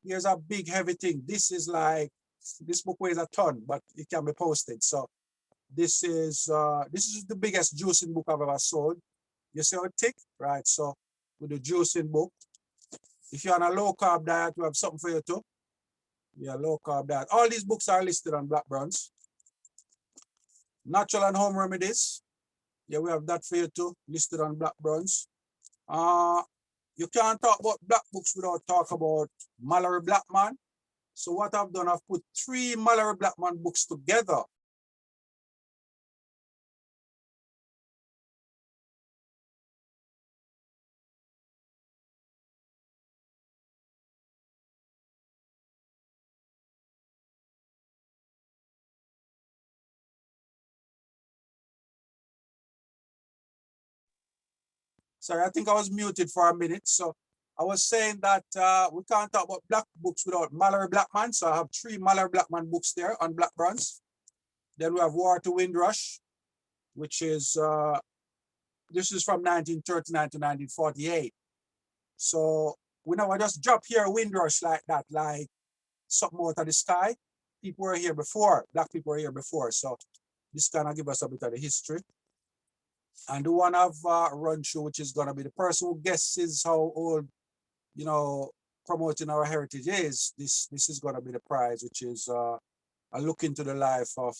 here's a big heavy thing. This is like, this book weighs a ton, but it can be posted. So this is the biggest juicing book I've ever sold. You see how thick, right? So with the juicing book, if you're on a low carb diet, we have something for you too. Yeah, low carb diet. All these books are listed on Black Bronze. Natural and home remedies. Yeah, we have that for you too, listed on Black Bronze. You can't talk about black books without talk about Mallory Blackman. So what I've done, I've put 3 Mallory Blackman books together. Sorry, I think I was muted for a minute. So I was saying that we can't talk about black books without Mallory Blackman. So I have 3 Mallory Blackman books there on Black Bronze. Then we have War to Windrush, which is, this is from 1939 to 1948. So we never just drop here Windrush like that, like something out of the sky. People were here before, black people were here before. So this kind of give us a bit of the history. And the one I've run through, which is gonna be the person who guesses how old, you know, promoting our heritage is, this is gonna be the prize, which is a look into the life of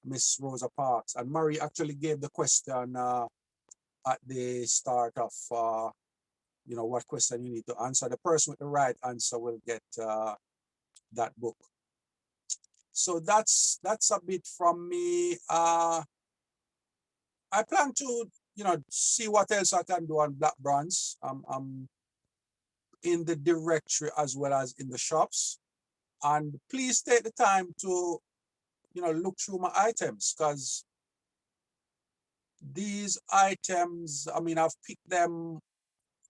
Miss Rosa Parks. And Murray actually gave the question at the start of, you know, what question you need to answer. The person with the right answer will get that book. So that's a bit from me. I plan to, you know, see what else I can do on Black Bronze. I'm in the directory as well as in the shops. And please take the time to, you know, look through my items, because these items, I mean, I've picked them,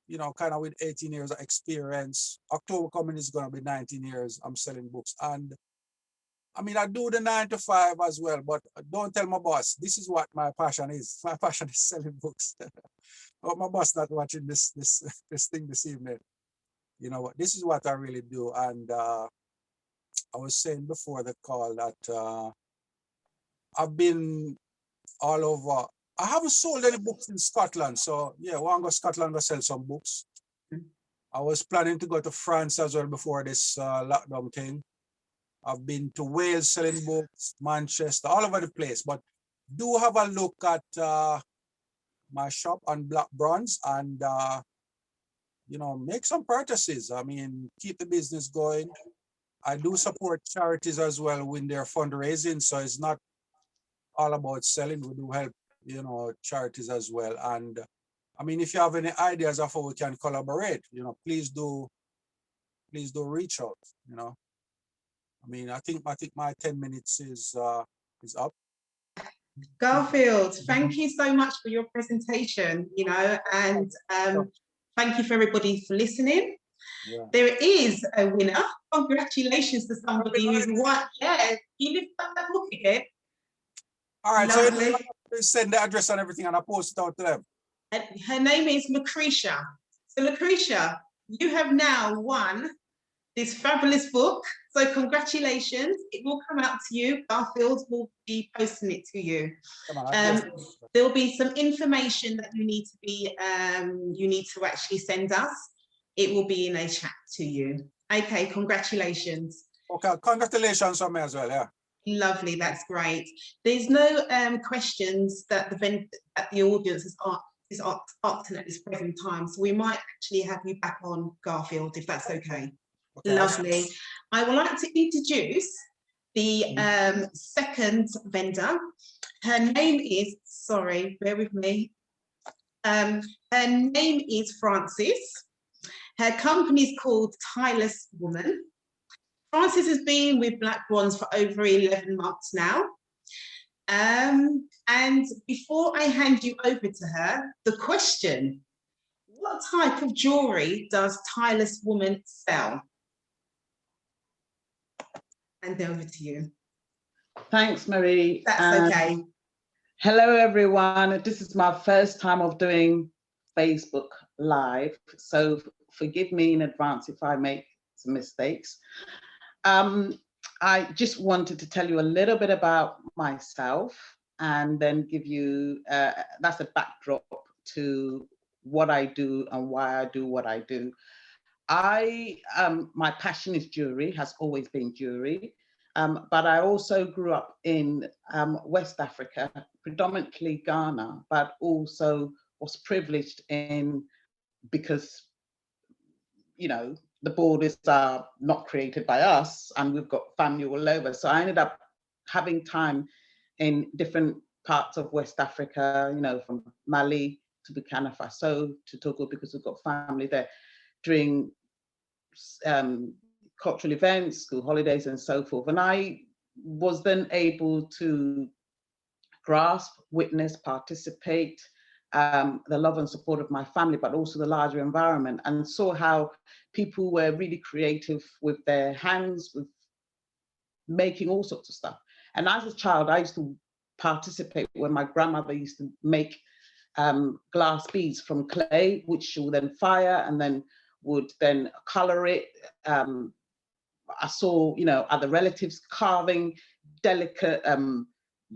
you know, kind of with 18 years of experience. October coming is going to be 19 years I'm selling books. And I mean, I do the 9 to 5 as well, but don't tell my boss, this is what my passion is. My passion is selling books. But my boss not watching this thing this evening. You know what, this is what I really do. And I was saying before the call that I've been all over. I haven't sold any books in Scotland. So yeah, I want to go to Scotland to sell some books. I was planning to go to France as well before this lockdown thing. I've been to Wales selling books, Manchester, all over the place. But do have a look at my shop on Black Bronze and, you know, make some purchases. I mean, keep the business going. I do support charities as well when they're fundraising. So it's not all about selling. We do help, you know, charities as well. And I mean, if you have any ideas of how we can collaborate, you know, please do reach out, you know. I mean, I think my 10 minutes is up. Garfield, thank you so much for your presentation, you know, and thank you for everybody for listening. Yeah. There is a winner. Congratulations to somebody who's won. Yeah, you lift up that book again. All right, lovely. So send the address and everything and I'll post it out to them. And her name is Lucretia. So Lucretia, you have now won this fabulous book. So congratulations. It will come out to you. Garfield will be posting it to you. There'll be some information that you need to actually send us. It will be in a chat to you. Okay, congratulations. Okay, congratulations on me as well, yeah. Lovely, that's great. There's no questions that the audience is asking at this present time, so we might actually have you back on, Garfield, if that's okay. Lovely. I would like to introduce the second vendor. Her name is, sorry, bear with me. Her name is Frances. Her company is called Tyliswoman. Frances has been with Black Bronze for over 11 months now. And before I hand you over to her, the question, what type of jewelry does Tyliswoman sell? And over to you. Thanks, Marie. That's okay. Hello, everyone. This is my first time of doing Facebook Live, so forgive me in advance if I make some mistakes. I just wanted to tell you a little bit about myself and then give you, that's a backdrop to what I do and why I do what I do. My passion is jewelry, has always been jewelry, but I also grew up in West Africa, predominantly Ghana, but also was privileged in, because, you know, the borders are not created by us and we've got family all over. So I ended up having time in different parts of West Africa, you know, from Mali to Burkina Faso to Togo, because we've got family there, during cultural events, school holidays and so forth. And I was then able to grasp, witness, participate, the love and support of my family, but also the larger environment, and saw how people were really creative with their hands, with making all sorts of stuff. And as a child, I used to participate when my grandmother used to make glass beads from clay, which she would then fire and then would then color it. I saw, you know, other relatives carving delicate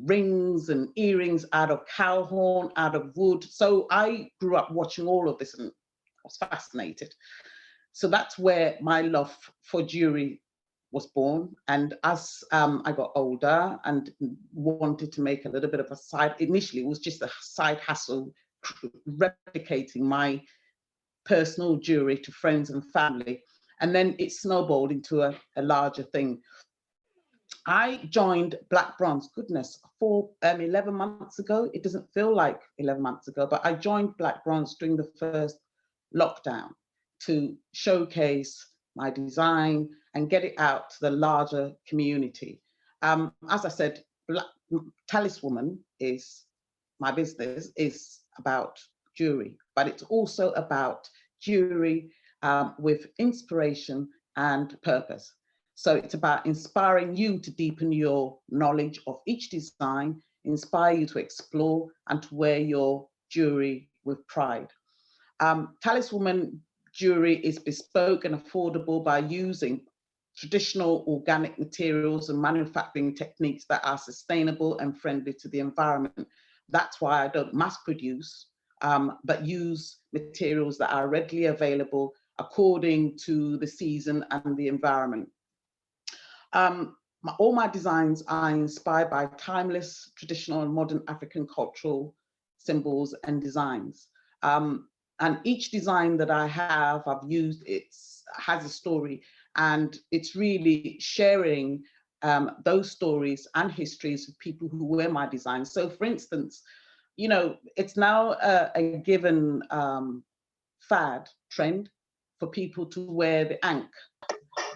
rings and earrings out of cow horn, out of wood. So I grew up watching all of this and was fascinated. So that's where my love for jewelry was born. And as I got older and wanted to make a little bit of a side, initially it was just a side hustle, replicating my personal jewelry to friends and family. And then it snowballed into a larger thing. I joined Black Bronze, goodness, 11 months ago. It doesn't feel like 11 months ago, but I joined Black Bronze during the first lockdown to showcase my design and get it out to the larger community. As I said, Tyliswoman is my business, is about jewelry, but it's also about jewelry with inspiration and purpose. So it's about inspiring you to deepen your knowledge of each design, inspire you to explore and to wear your jewelry with pride. Tyliswoman jewelry is bespoke and affordable by using traditional organic materials and manufacturing techniques that are sustainable and friendly to the environment. That's why I don't mass produce, but use materials that are readily available according to the season and the environment. All my designs are inspired by timeless, traditional and modern African cultural symbols and designs. And each design that I have, I've used, has a story, and it's really sharing those stories and histories of people who wear my designs. So for instance, you know, it's now a given fad trend for people to wear the ankh,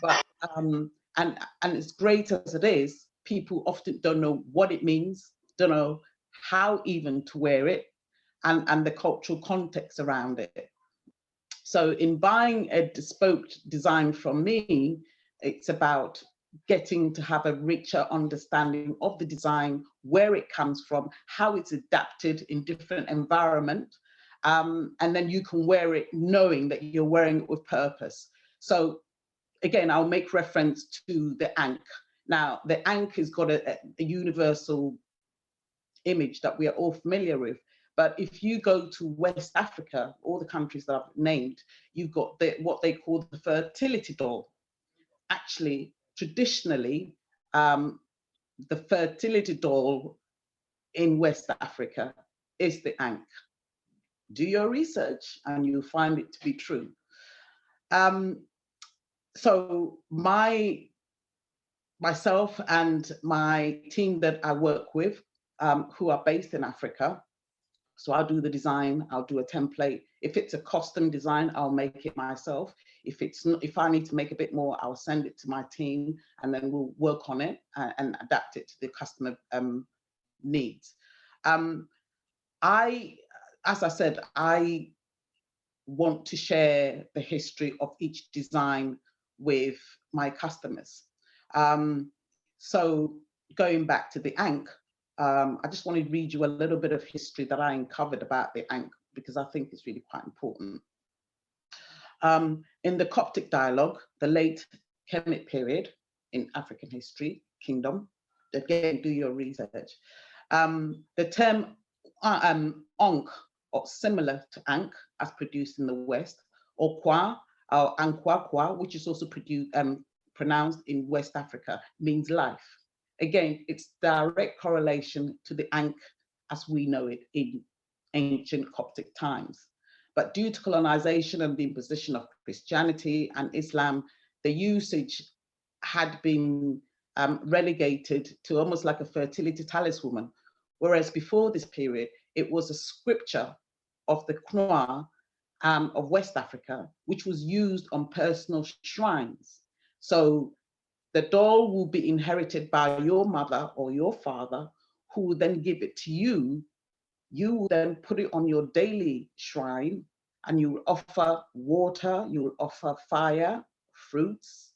but and as great as it is, people often don't know what it means, don't know how even to wear it, and the cultural context around it. So in buying a bespoke design from me, it's about getting to have a richer understanding of the design, where it comes from, how it's adapted in different environments, and then you can wear it knowing that you're wearing it with purpose. So again, I'll make reference to the ankh. Now, the ankh has got a universal image that we are all familiar with. But if you go to West Africa, all the countries that I've named, you've got what they call the fertility doll. Actually, traditionally, the fertility doll in West Africa is the ankh. Do your research and you'll find it to be true. So myself and my team that I work with, who are based in Africa, so I'll do the design, I'll do a template. If it's a custom design, I'll make it myself. If I need to make a bit more, I'll send it to my team and then we'll work on it and adapt it to the customer needs. As I said, I want to share the history of each design with my customers. So going back to the ankh, I just want to read you a little bit of history that I uncovered about the ankh, because I think it's really quite important. In the Coptic dialogue, the late Kemet period in African history, kingdom, again, do your research. The term onk, or similar to ankh, as produced in the West, or kwa, or ankwakwa, which is also pronounced in West Africa, means life. Again, it's direct correlation to the ankh as we know it in ancient Coptic times. But due to colonization and the imposition of Christianity and Islam, the usage had been relegated to almost like a fertility taliswoman, whereas before this period, it was a scripture of the Knoa of West Africa, which was used on personal shrines. So the doll will be inherited by your mother or your father, who will then give it to you. You will then put it on your daily shrine, and you will offer water, you will offer fire, fruits,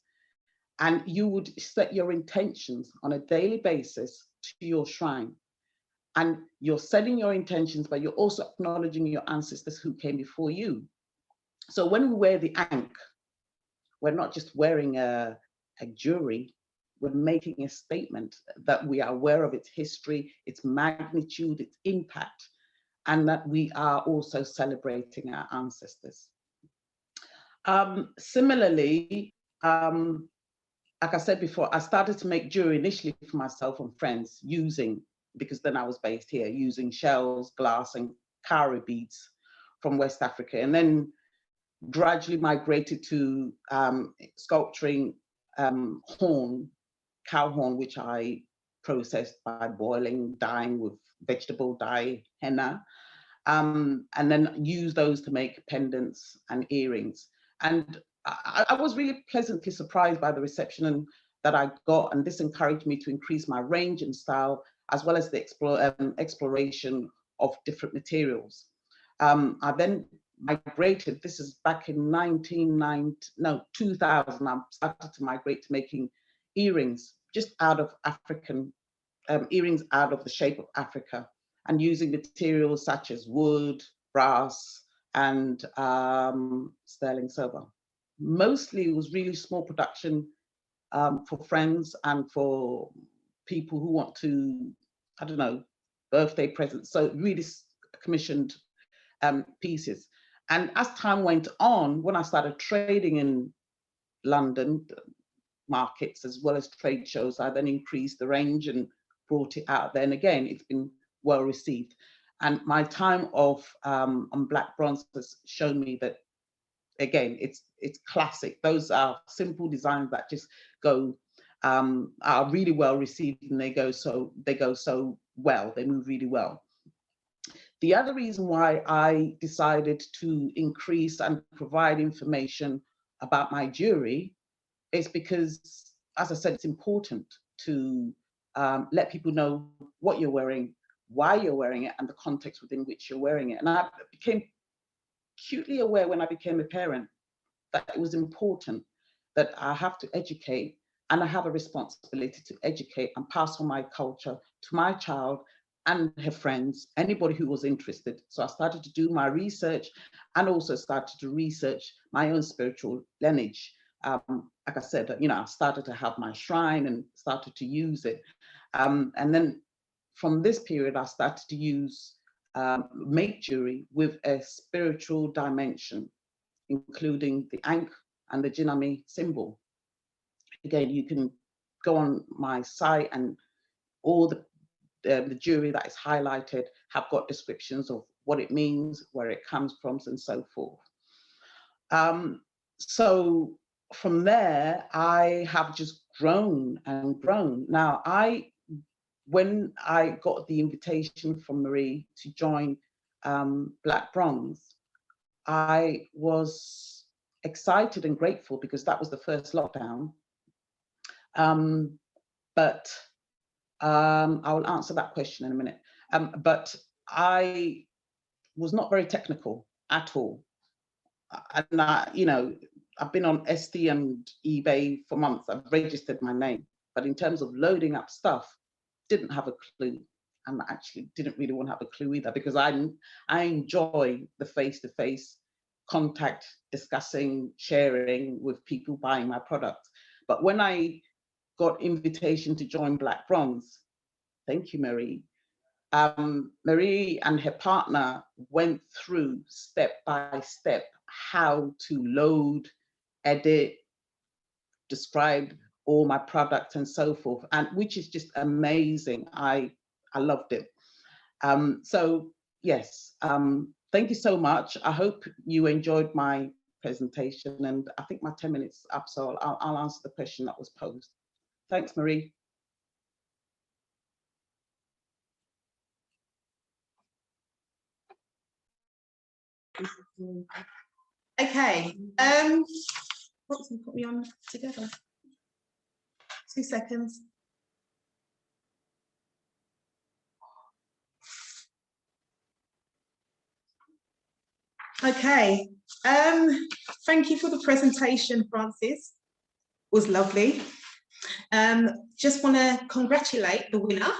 and you would set your intentions on a daily basis to your shrine. And you're setting your intentions, but you're also acknowledging your ancestors who came before you. So when we wear the ankh, we're not just wearing a jewelry, we're making a statement that we are aware of its history, its magnitude, its impact, and that we are also celebrating our ancestors. Similarly, like I said before, I started to make jewelry initially for myself and friends because then I was based here, using shells, glass, and cowrie beads from West Africa, and then gradually migrated to sculpturing cow horn, which I processed by boiling, dyeing with vegetable dye, henna, and then use those to make pendants and earrings. And I was really pleasantly surprised by the reception that I got, and this encouraged me to increase my range and style, as well as the exploration of different materials. I then migrated, this is back in 2000, I started to migrate to making earrings just out of African, earrings out of the shape of Africa, and using materials such as wood, brass, and sterling silver. Mostly it was really small production for friends and for people who want to, I don't know, birthday presents. So really commissioned pieces. And as time went on, when I started trading in London markets as well as trade shows, I then increased the range and brought it out there. And again, it's been well received. And my time on black bronze has shown me that, again, it's classic. Those are simple designs that just go, are really well received, and they go so well, they move really well. The other reason why I decided to increase and provide information about my jewelry is because, as I said, it's important to let people know what you're wearing, why you're wearing it, and the context within which you're wearing it. And I became acutely aware when I became a parent that it was important that I have to educate, and I have a responsibility to educate and pass on my culture to my child and her friends, anybody who was interested. So I started to do my research and also started to research my own spiritual lineage. Like I said, you know, I started to have my shrine and started to use it. And then from this period, I started to use, make jewelry with a spiritual dimension, including the ankh and the jinami symbol. Again, you can go on my site, and all the jewelry that is highlighted have got descriptions of what it means, where it comes from, and so forth. So from there, I have just grown and grown. Now, when I got the invitation from Marie to join Black Bronze, I was excited and grateful because that was the first lockdown. But I will answer that question in a minute. But I was not very technical at all. And you know, I've been on Etsy and eBay for months. I've registered my name, but in terms of loading up stuff, didn't have a clue. And actually didn't really want to have a clue either, because I enjoy the face-to-face contact, discussing, sharing with people buying my product. But when I got invitation to join Black Bronze, thank you, Marie. Marie and her partner went through step by step how to load, edit, describe all my products and so forth, and which is just amazing. I loved it. So yes, thank you so much. I hope you enjoyed my presentation, and I think my 10 minutes is up, so I'll answer the question that was posed. Thanks, Marie. Okay, put me on together. 2 seconds. Okay, thank you for the presentation, Francis. It was lovely. Just want to congratulate the winner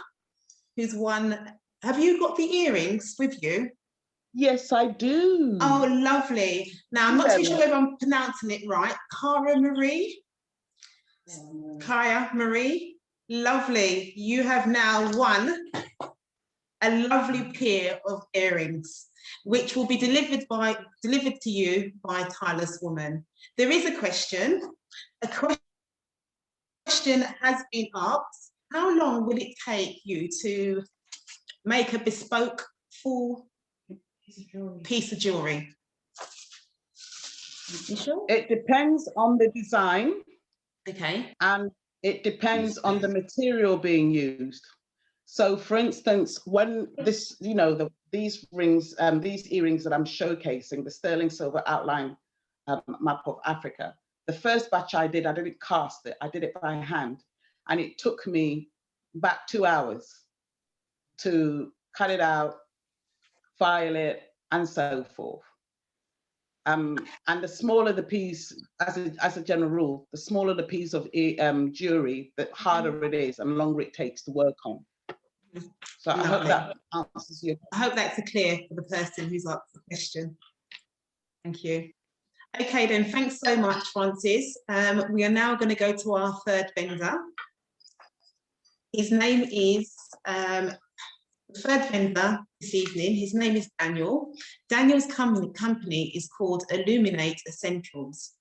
who's won. Have you got the earrings with you? Yes, I do. Oh, lovely. Now, I'm not too sure whether I'm pronouncing it right. Cara Marie? Kaya Marie, lovely. You have now won a lovely pair of earrings, which will be delivered to you by Tyliswoman. There is a question. A question has been asked. How long will it take you to make a bespoke full piece of jewelry? You sure? It depends on the design. Okay. And it depends on the material being used. So for instance, when this, you know, these rings, these earrings that I'm showcasing, the sterling silver outline map of Africa, the first batch I didn't cast it, I did it by hand. And it took me about 2 hours to cut it out, file it, and so forth. And the smaller the piece, as a general rule, the smaller the piece of jewelry, the harder it is and longer it takes to work on. So I hope that answers your question. I hope that's clear for the person who's asked the question. Thank you. Okay then, thanks so much, Francis. We are now going to go to our third vendor. His name is, the third vendor this evening, his name is Daniel. Daniel's company is called ILLUMINATE Essentials.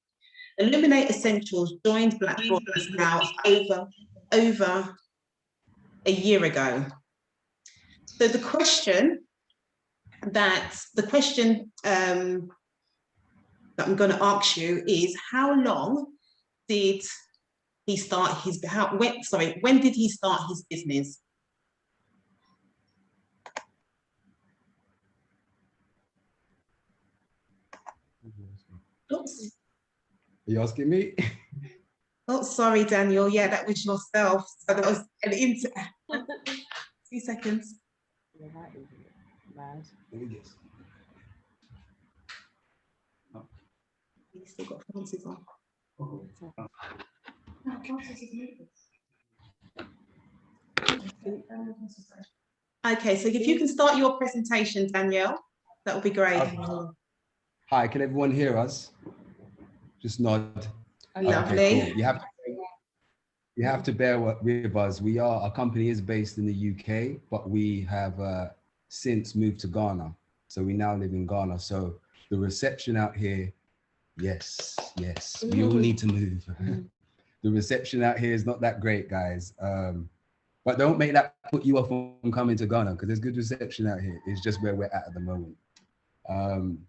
ILLUMINATE Essentials joined Black Bronze now over a year ago. So the question that I'm going to ask you is, how long did he start his, when did he start his business? Oops. Are you asking me? Oh, sorry, Daniel. Yeah, that was yourself. So that was an 2 seconds. Let me guess. You still got Francis on. Okay, so if you can start your presentation, Danielle, that would be great. Hi, can everyone hear us? Just nod. Lovely. Okay, cool. You have to bear with us. Our company is based in the UK, but we have since moved to Ghana. So we now live in Ghana. So the reception out here, yes, we all need to move. The reception out here is not that great, guys. But don't make that put you off from coming to Ghana, because there's good reception out here. It's just where we're at the moment.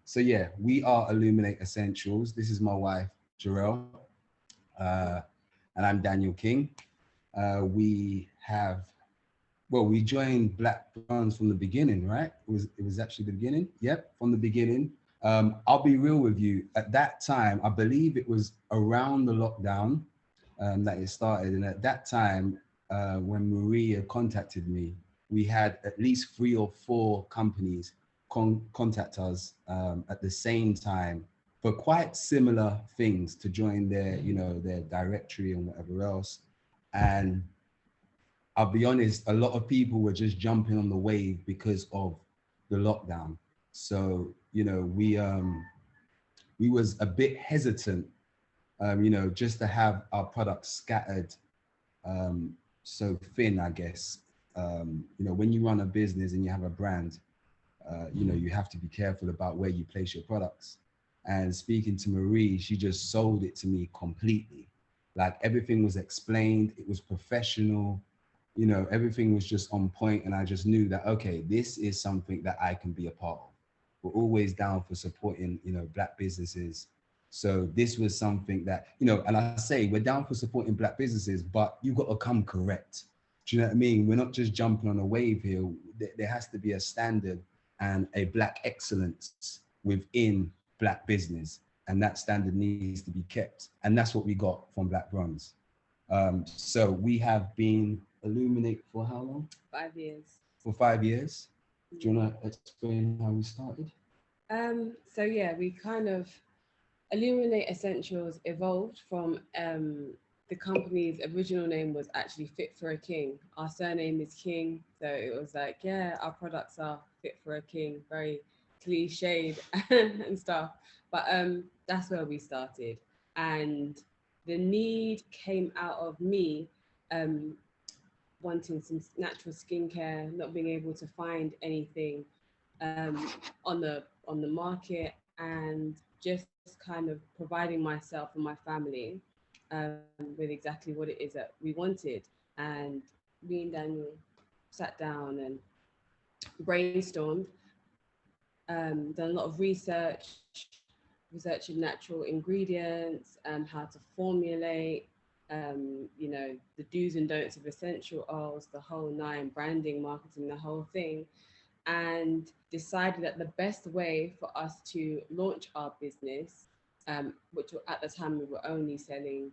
So yeah, we are ILLUMINATE Essentials. This is my wife, Jarrell, and I'm Daniel King. We joined Black Bronze from the beginning, right? It was actually the beginning. Yep, from the beginning. I'll be real with you. At that time, I believe it was around the lockdown that it started. And at that time, when Maria contacted me, we had at least 3 or 4 companies contact us at the same time for quite similar things to join their, their directory and whatever else. And I'll be honest, a lot of people were just jumping on the wave because of the lockdown. So, we was a bit hesitant, you know, just to have our products scattered so thin, I guess. You know, when you run a business and you have a brand, you know, you have to be careful about where you place your products. And speaking to Marie, she just sold it to me completely. Like everything was explained, it was professional, you know, everything was just on point. And I just knew that, okay, this is something that I can be a part of. We're always down for supporting, you know, Black businesses. So this was something that, you know, and I say we're down for supporting Black businesses, but you got to come correct. Do you know what I mean? We're not just jumping on a wave here. There has to be a standard and a Black excellence within Black business. And that standard needs to be kept. And that's what we got from Black Bronze. So we have been Illuminate for how long? 5 years. For 5 years. Do you want to explain how we started? So yeah, we kind of, Illuminate Essentials evolved from the company's original name was actually Fit for a King. Our surname is King, so it was like, yeah, our products are fit for a king, very cliched and stuff. But that's where we started. And the need came out of me wanting some natural skincare, not being able to find anything on the market, and just kind of providing myself and my family with exactly what it is that we wanted. And me and Daniel sat down and brainstormed, done a lot of researching natural ingredients, how to formulate, you know, the do's and don'ts of essential oils, the whole nine, branding, marketing, the whole thing, and decided that the best way for us to launch our business, which at the time we were only selling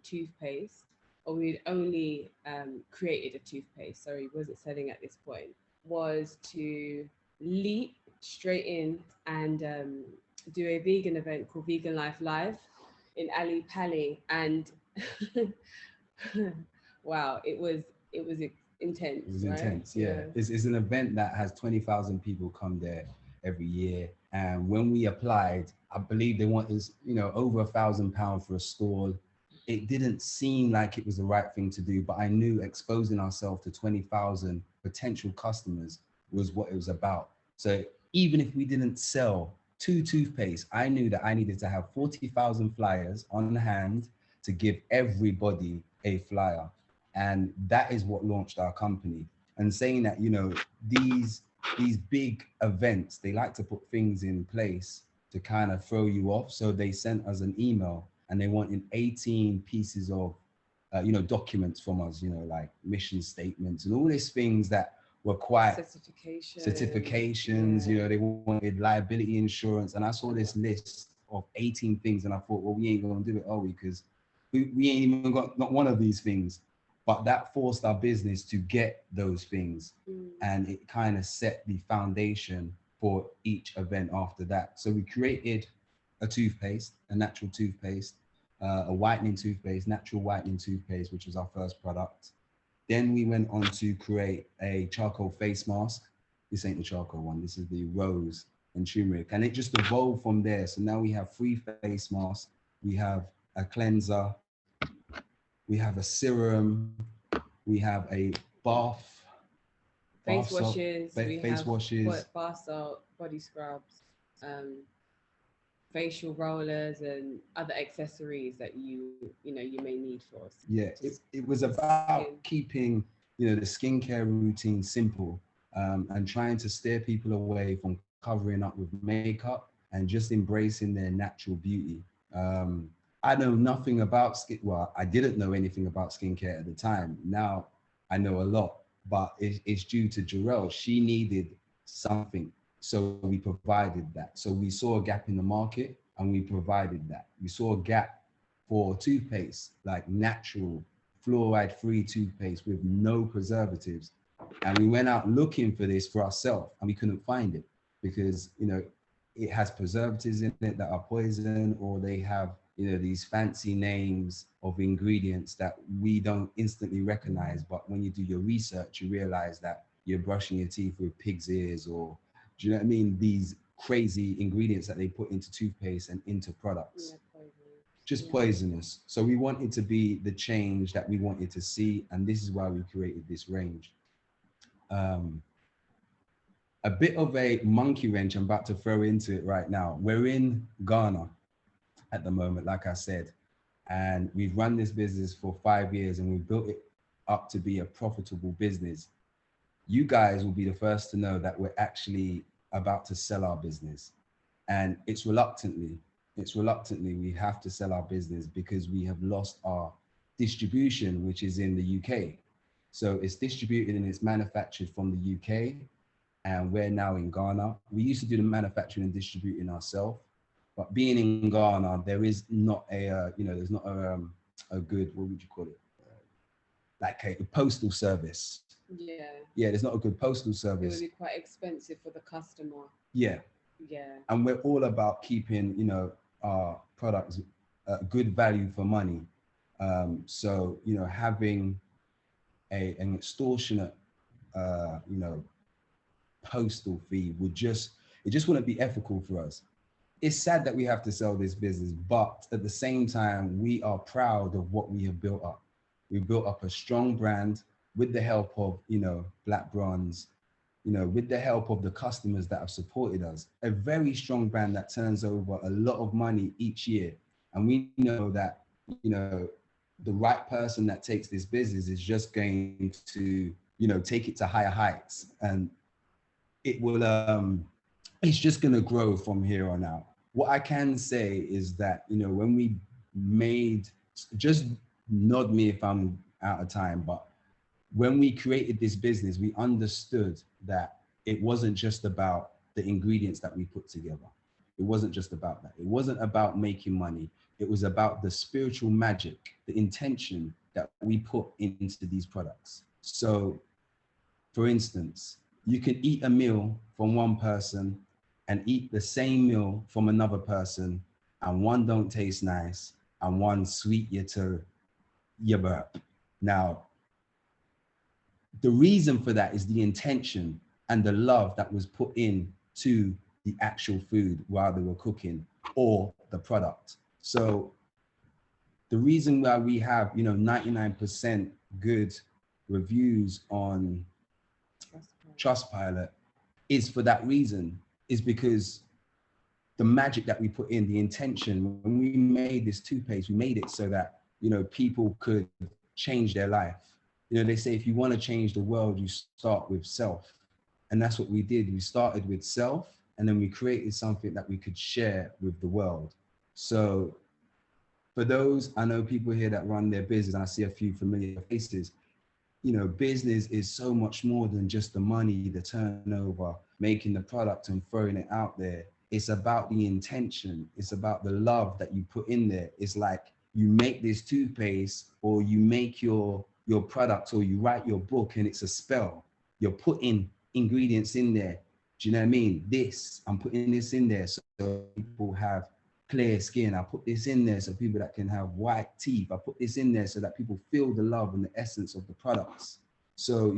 toothpaste, or we'd only created a toothpaste, sorry, wasn't selling at this point, was to leap straight in and do a vegan event called Vegan Life Live in Ali Pali. And wow, it was intense. It was right? intense, yeah. It's an event that has 20,000 people come there every year. And when we applied, I believe they wanted, you know, over £1,000 for a stall. It didn't seem like it was the right thing to do, but I knew exposing ourselves to 20,000 potential customers was what it was about. So even if we didn't sell 2 toothpaste, I knew that I needed to have 40,000 flyers on hand to give everybody a flyer. And that is what launched our company. And saying that, you know, these big events, they like to put things in place to kind of throw you off. So they sent us an email and they wanted 18 pieces of, you know, documents from us, you know, like mission statements and all these things that were quite certifications, yeah. You know, they wanted liability insurance. And I saw this list of 18 things and I thought, well, we ain't gonna do it, are we? Because we ain't even got not one of these things. But that forced our business to get those things. And it kind of set the foundation for each event after that. So we created a toothpaste, a natural toothpaste, a whitening toothpaste, natural whitening toothpaste, which was our first product. Then we went on to create a charcoal face mask. This ain't the charcoal one, this is the rose and turmeric. And it just evolved from there. So now we have 3 face masks, we have a cleanser, we have a serum, we have a face washes, bath salt, body scrubs, facial rollers, and other accessories that you may need for us. Yeah, it was about keeping, you know, the skincare routine simple, and trying to steer people away from covering up with makeup and just embracing their natural beauty. I know nothing about skin. Well, I didn't know anything about skincare at the time. Now I know a lot, but it's due to Jarrell. She needed something, so we provided that. So we saw a gap in the market and we provided that. We saw a gap for toothpaste, like natural fluoride-free toothpaste with no preservatives. And we went out looking for this for ourselves and we couldn't find it because, you know, it has preservatives in it that are poison, or they have, you know, these fancy names of ingredients that we don't instantly recognize. But when you do your research, you realize that you're brushing your teeth with pig's ears, or, do you know what I mean? These crazy ingredients that they put into toothpaste and into products. Yeah, poisonous. Just Yeah. poisonous. So we wanted to be the change that we wanted to see, and this is why we created this range. A bit of a monkey wrench I'm about to throw into it right now. We're in Ghana at the moment, like I said, and we've run this business for 5 years and we've built it up to be a profitable business. You guys will be the first to know that we're actually about to sell our business. And it's reluctantly we have to sell our business because we have lost our distribution, which is in the UK. So it's distributed and it's manufactured from the UK, and we're now in Ghana. We used to do the manufacturing and distributing ourselves, but being in Ghana, there is not a, there's not a good, what would you call it? Like a postal service. Yeah. Yeah, there's not a good postal It service. would be quite expensive for the customer. Yeah. Yeah. And we're all about keeping, our products good value for money. So, having an extortionate, postal fee it just wouldn't be ethical for us. It's sad that we have to sell this business, but at the same time, we are proud of what we have built up. We built up a strong brand with the help of, Black Bronze, with the help of the customers that have supported us, a very strong brand that turns over a lot of money each year. And we know that, the right person that takes this business is just going to, take it to higher heights, and it will, it's just going to grow from here on out. What I can say is that, when we made, just nod me if I'm out of time, but when we created this business, we understood that it wasn't just about the ingredients that we put together. It wasn't just about that. It wasn't about making money. It was about the spiritual magic, the intention that we put into these products. So, for instance, you can eat a meal from one person and eat the same meal from another person, and one don't taste nice and one sweet you to your burp. Now, the reason for that is the intention and the love that was put in to the actual food while they were cooking, or the product. So the reason why we have, 99% good reviews on Trustpilot is for that reason, is because the magic that we put in, the intention. When we made this toothpaste, we made it so that, people could change their life. They say if you want to change the world, you start with self. And that's what we did. We started with self, and then we created something that we could share with the world. So for those, I know people here that run their business, and I see a few familiar faces. Business is so much more than just the money, the turnover, making the product and throwing it out there. It's about the intention. It's about the love that you put in there. It's like you make this toothpaste, or you make your product, or you write your book, and it's a spell. You're putting ingredients in there. Do you know what I mean? I'm putting this in there so people have clear skin. I put this in there so people that can have white teeth. I put this in there so that people feel the love and the essence of the products. So,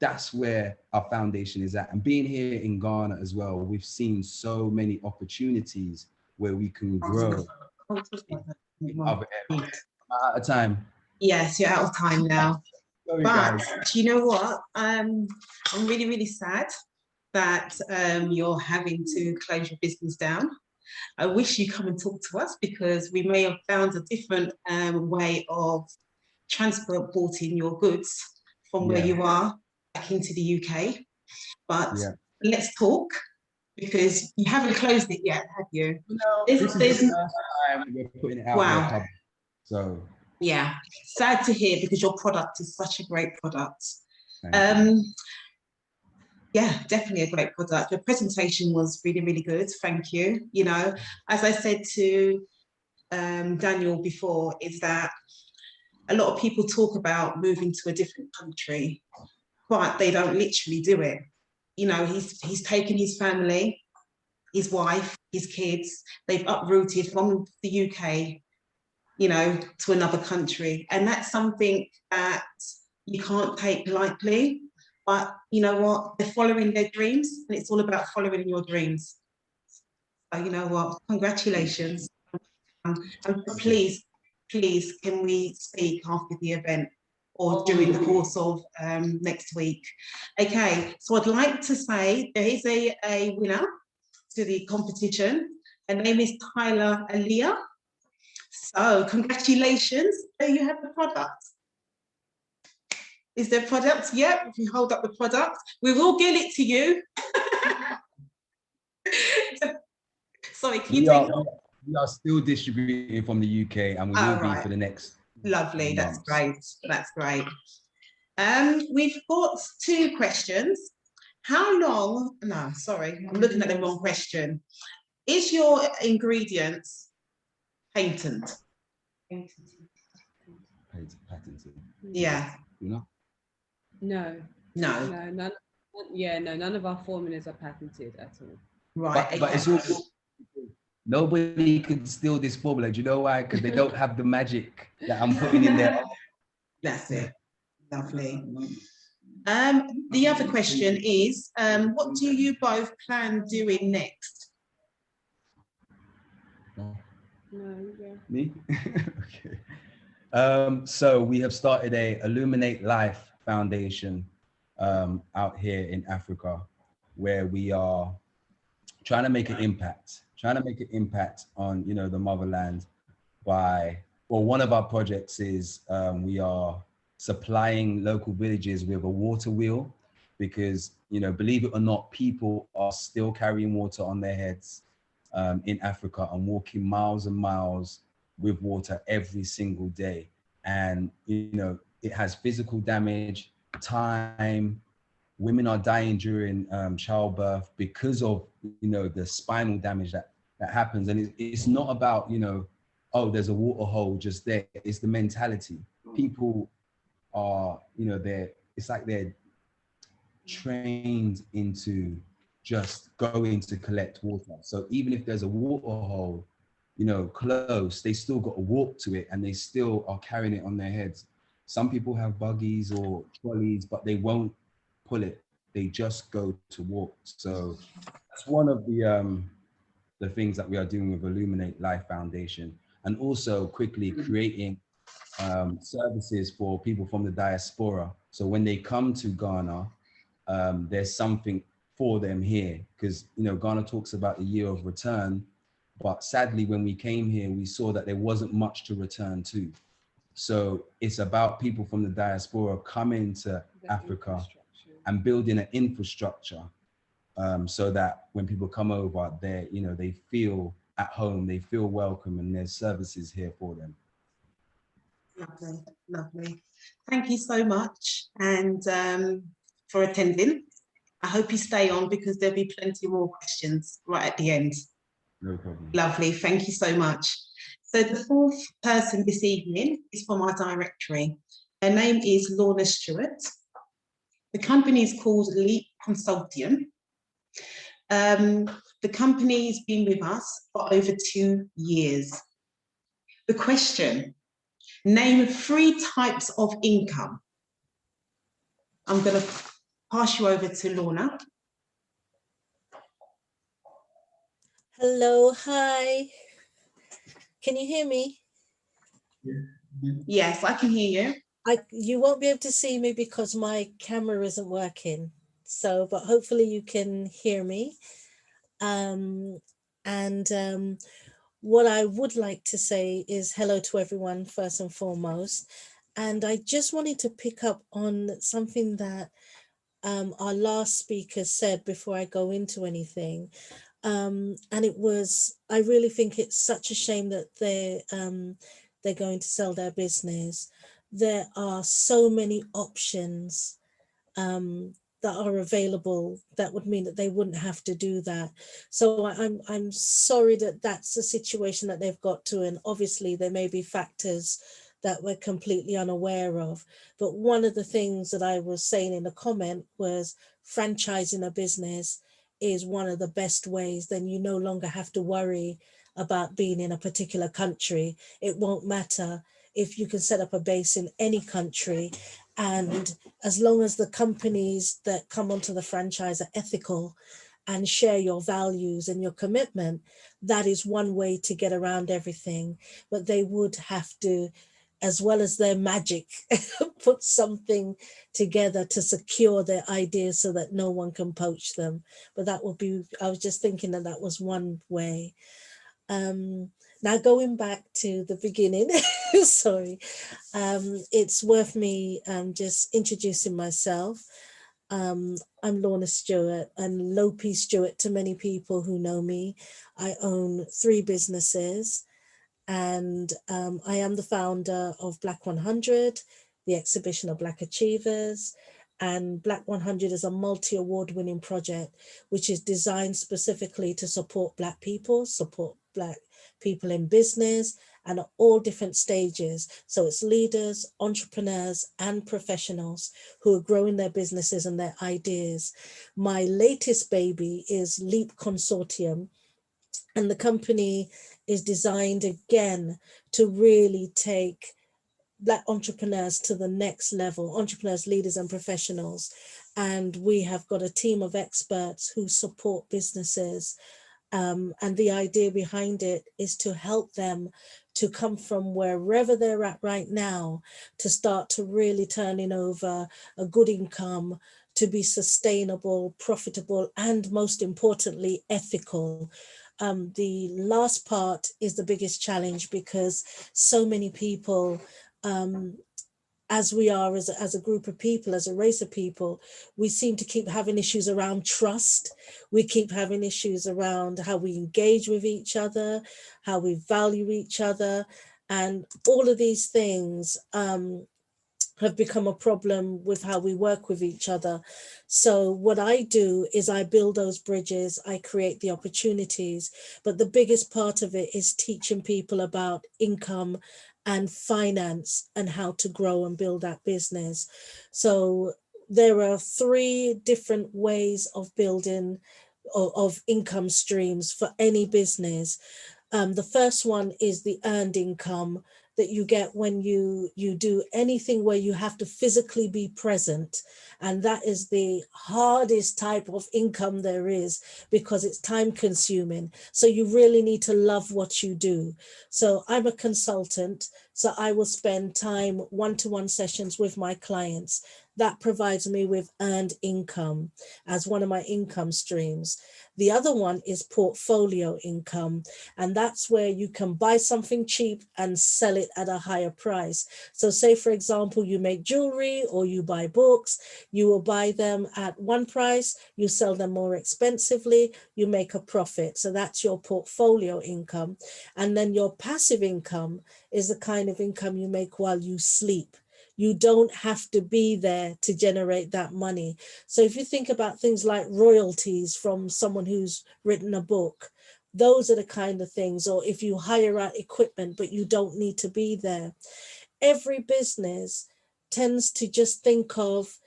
that's where our foundation is at. And being here in Ghana as well, we've seen so many opportunities where we can grow in other areas. Out of time. Yes, you're out of time now. Sorry, But guys. do you know what? I'm really, really sad that you're having to close your business down. I wish you come and talk to us, because we may have found a different way of transporting your goods from where you are back into the UK. But let's talk, because you haven't closed it yet, have you? No, this is the first time we're putting it out there public. So yeah, sad to hear, because your product is such a great product. Yeah, definitely a great product. Your presentation was really, really good. Thank you. As I said to Daniel before, is that a lot of people talk about moving to a different country, but they don't literally do it. He's taken his family, his wife, his kids, they've uprooted from the UK, to another country. And that's something that you can't take lightly. But you know what? They're following their dreams, and it's all about following your dreams. You know what? Congratulations. And please, can we speak after the event or during the course of next week? Okay, so I'd like to say there is a winner to the competition. Her name is Tyler Aaliyah. So congratulations. There you have the product. Is there product? Yep, if you hold up the product, we will get it to you. Sorry, can you take it? We are still distributing from the UK, and we will be for the next. Lovely, that's great. That's great. We've got 2 questions. How long? No, sorry, I'm looking at the wrong question. Is your ingredients patented? Patented. Yeah. You know? No. No. No, none. Yeah, no, none of our formulas are patented at all. Right. But it's also nobody can steal this formula. Do you know why? Because they don't have the magic that I'm putting in there. That's it. Lovely. The other question is, what do you both plan doing next? Me? Okay. So we have started a Illuminate Life Foundation out here in Africa, where we are trying to make an impact on, you know, the motherland by, well, one of our projects is we are supplying local villages with a water wheel, because, you know, believe it or not, people are still carrying water on their heads in Africa and walking miles and miles with water every single day. And, you know, it has physical damage, time. Women are dying during childbirth because of, you know, the spinal damage that happens. And it's not about, you know, oh, there's a water hole just there. It's the mentality. People are, you know, it's like they're trained into just going to collect water. So even if there's a water hole, you know, close, they still got to walk to it, and they still are carrying it on their heads. Some people have buggies or trolleys, but they won't pull it. They just go to walk. So that's one of the things that we are doing with Illuminate Life Foundation, and also quickly creating services for people from the diaspora. So when they come to Ghana, there's something for them here, because, you know, Ghana talks about the year of return, but sadly, when we came here, we saw that there wasn't much to return to. So it's about people from the diaspora coming to Africa and building an infrastructure, so that when people come over, they, you know, they feel at home, they feel welcome, and there's services here for them. Lovely, lovely. Thank you so much, and for attending. I hope you stay on, because there'll be plenty more questions right at the end. No problem. Lovely, thank you so much. So the 4th person this evening is from our directory. Her name is Lorna Stewart. The company is called Leap Consortium. The company's been with us for over 2 years. The question: name 3 types of income. I'm going to pass you over to Lorna. Hello, hi. Can you hear me? Yes, I can hear you. You won't be able to see me because my camera isn't working. So, but hopefully you can hear me. What I would like to say is hello to everyone, first and foremost. And I just wanted to pick up on something that our last speaker said before I go into anything. And it was, I really think it's such a shame that they're going to sell their business. There are so many options that are available that would mean that they wouldn't have to do that. So I'm sorry that that's the situation that they've got to, and obviously there may be factors that we're completely unaware of. But one of the things that I was saying in the comment was franchising a business is one of the best ways. Then you no longer have to worry about being in a particular country. It won't matter if you can set up a base in any country, and as long as the companies that come onto the franchise are ethical and share your values and your commitment, that is one way to get around everything. But they would have to, as well as their magic, put something together to secure their ideas so that no one can poach them. But that would be, I was just thinking that that was one way. Now going back to the beginning, sorry, it's worth me just introducing myself. I'm Lorna Stewart and Lopez Stewart to many people who know me. I own 3 businesses, and I am the founder of Black 100, the exhibition of Black Achievers. And Black 100 is a multi-award winning project which is designed specifically to support Black people, support Black people in business and at all different stages. So it's leaders, entrepreneurs and professionals who are growing their businesses and their ideas. My latest baby is Leap Consortium, and the company is designed again to really take Black entrepreneurs to the next level, entrepreneurs, leaders and professionals. And we have got a team of experts who support businesses. And the idea behind it is to help them to come from wherever they're at right now to start to really turning over a good income, to be sustainable, profitable, and most importantly, ethical. The last part is the biggest challenge because so many people, as we are as a group of people, as a race of people, we seem to keep having issues around trust. We keep having issues around how we engage with each other, how we value each other. And all of these things have become a problem with how we work with each other. So what I do is I build those bridges, I create the opportunities, but the biggest part of it is teaching people about income and finance and how to grow and build that business. So there are 3 different ways of building of income streams for any business. The first one is the earned income that you get when you do anything where you have to physically be present. And that is the hardest type of income there is because it's time consuming. So you really need to love what you do. So I'm a consultant, so I will spend time one-to-one sessions with my clients. That provides me with earned income as one of my income streams. The other one is portfolio income, and that's where you can buy something cheap and sell it at a higher price. So say, for example, you make jewelry or you buy books, you will buy them at one price, you sell them more expensively, you make a profit. So that's your portfolio income. And then your passive income is the kind of income you make while you sleep. You don't have to be there to generate that money. So if you think about things like royalties from someone who's written a book, those are the kind of things. Or if you hire out equipment, but you don't need to be there. Every business tends to just think of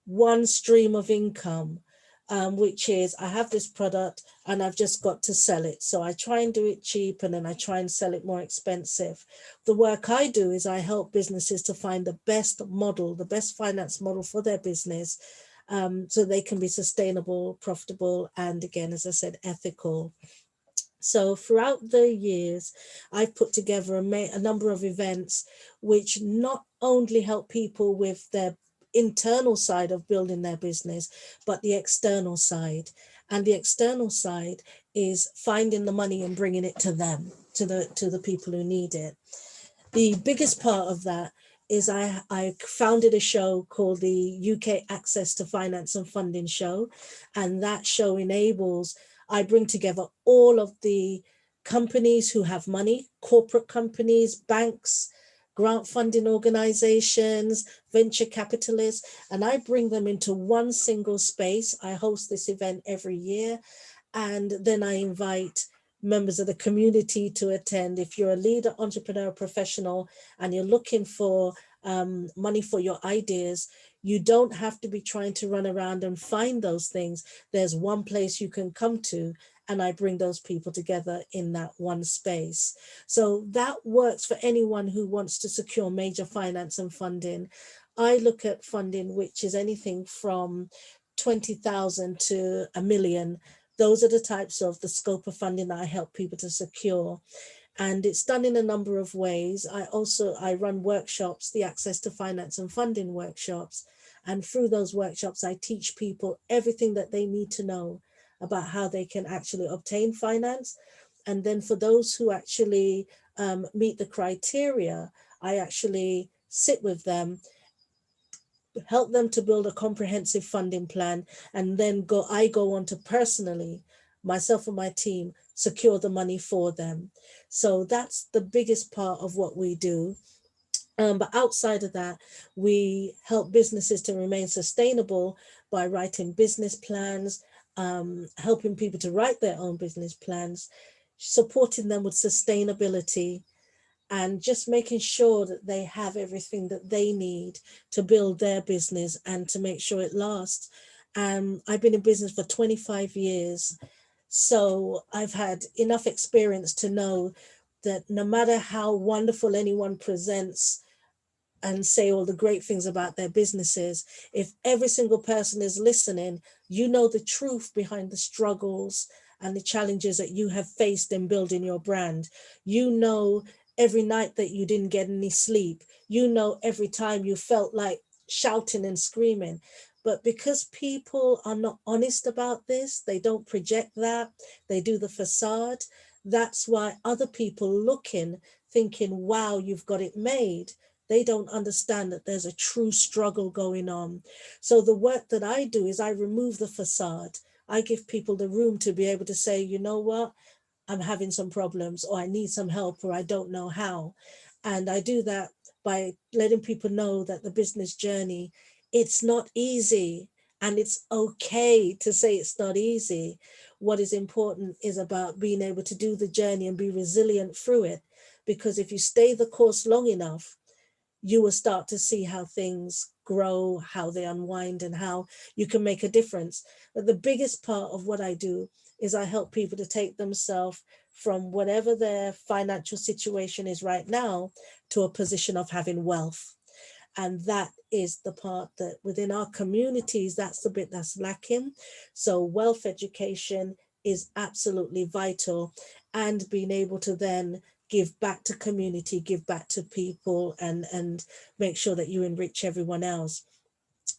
one stream of income, which is I have this product and I've just got to sell it. So I try and do it cheap and then I try and sell it more expensive. The work I do is I help businesses to find the best model, the best finance model for their business, so they can be sustainable, profitable, and again, as I said, ethical. So throughout the years, I've put together a number of events which not only help people with their internal side of building their business, but the external side. And the external side is finding the money and bringing it to them, to the people who need it. The biggest part of that is I founded a show called the UK Access to Finance and Funding Show. And that show enables, I bring together all of the companies who have money, corporate companies, banks, grant funding organizations, venture capitalists, and I bring them into one single space. I host this event every year, and then I invite members of the community to attend. If you're a leader, entrepreneur, professional, and you're looking for money for your ideas, you don't have to be trying to run around and find those things. There's one place you can come to, and I bring those people together in that one space. So that works for anyone who wants to secure major finance and funding. I look at funding, which is anything from 20,000 to $1 million. Those are the types of the scope of funding that I help people to secure. And it's done in a number of ways. I run workshops, the access to finance and funding workshops. And through those workshops, I teach people everything that they need to know about how they can actually obtain finance. And then for those who actually meet the criteria, I actually sit with them, help them to build a comprehensive funding plan, and then I go on to personally, myself and my team, secure the money for them. So that's the biggest part of what we do. But outside of that, we help businesses to remain sustainable by writing business plans, helping people to write their own business plans, supporting them with sustainability, and just making sure that they have everything that they need to build their business and to make sure it lasts. I've been in business for 25 years. So I've had enough experience to know that no matter how wonderful anyone presents and say all the great things about their businesses, if every single person is listening, you know the truth behind the struggles and the challenges that you have faced in building your brand. You know every night that you didn't get any sleep. You know every time you felt like shouting and screaming. But because people are not honest about this, they don't project that, they do the facade. That's why other people looking, thinking, wow, you've got it made. They don't understand that there's a true struggle going on. So the work that I do is I remove the facade. I give people the room to be able to say, you know what, I'm having some problems, or I need some help, or I don't know how. And I do that by letting people know that the business journey, it's not easy, and it's okay to say it's not easy. What is important is about being able to do the journey and be resilient through it. Because if you stay the course long enough, you will start to see how things grow, how they unwind, and how you can make a difference. But the biggest part of what I do is I help people to take themselves from whatever their financial situation is right now to a position of having wealth. And that is the part that within our communities, that's the bit that's lacking. So wealth education is absolutely vital, and being able to then give back to community, give back to people, and make sure that you enrich everyone else.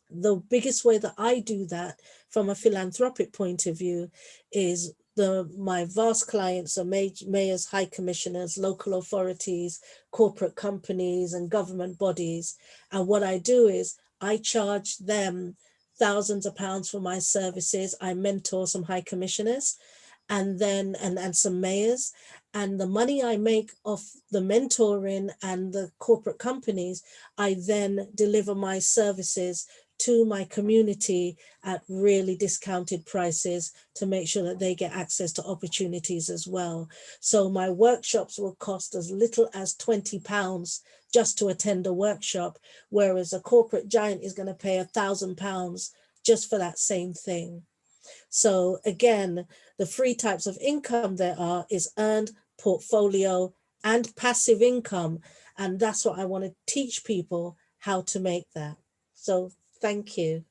The biggest way that I do that from a philanthropic point of view is my vast clients are mayors, high commissioners, local authorities, corporate companies, and government bodies. And what I do is I charge them thousands of pounds for my services. I mentor some high commissioners and then and some mayors, and the money I make off the mentoring and the corporate companies, I then deliver my services to my community at really discounted prices to make sure that they get access to opportunities as well. So my workshops will cost as little as £20 just to attend a workshop, whereas a corporate giant is going to pay £1,000 just for that same thing. So again, the three types of income there are is earned, portfolio, and passive income. And that's what I want to teach people, how to make that. So thank you.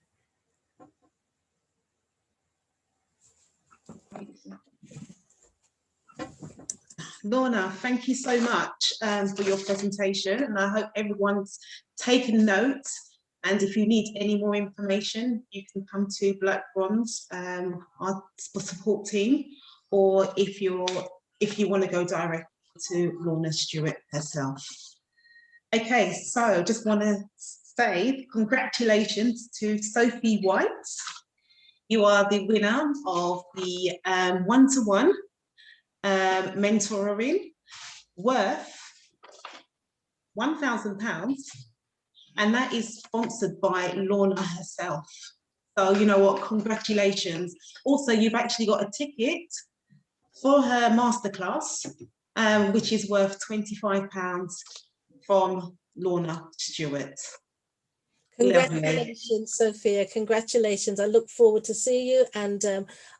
Lorna, thank you so much for your presentation, and I hope everyone's taken notes. And if you need any more information, you can come to Black Bronze, our support team, or if you want to go direct to Lorna Stewart herself. Okay, so just want to say congratulations to Sophie White. You are the winner of the one-to-one mentoring worth £1,000, and that is sponsored by Lorna herself. So you know what, congratulations. Also, you've actually got a ticket for her masterclass, which is worth £25 from Lorna Stewart. Congratulations, Sophia. Congratulations. I look forward to see you, and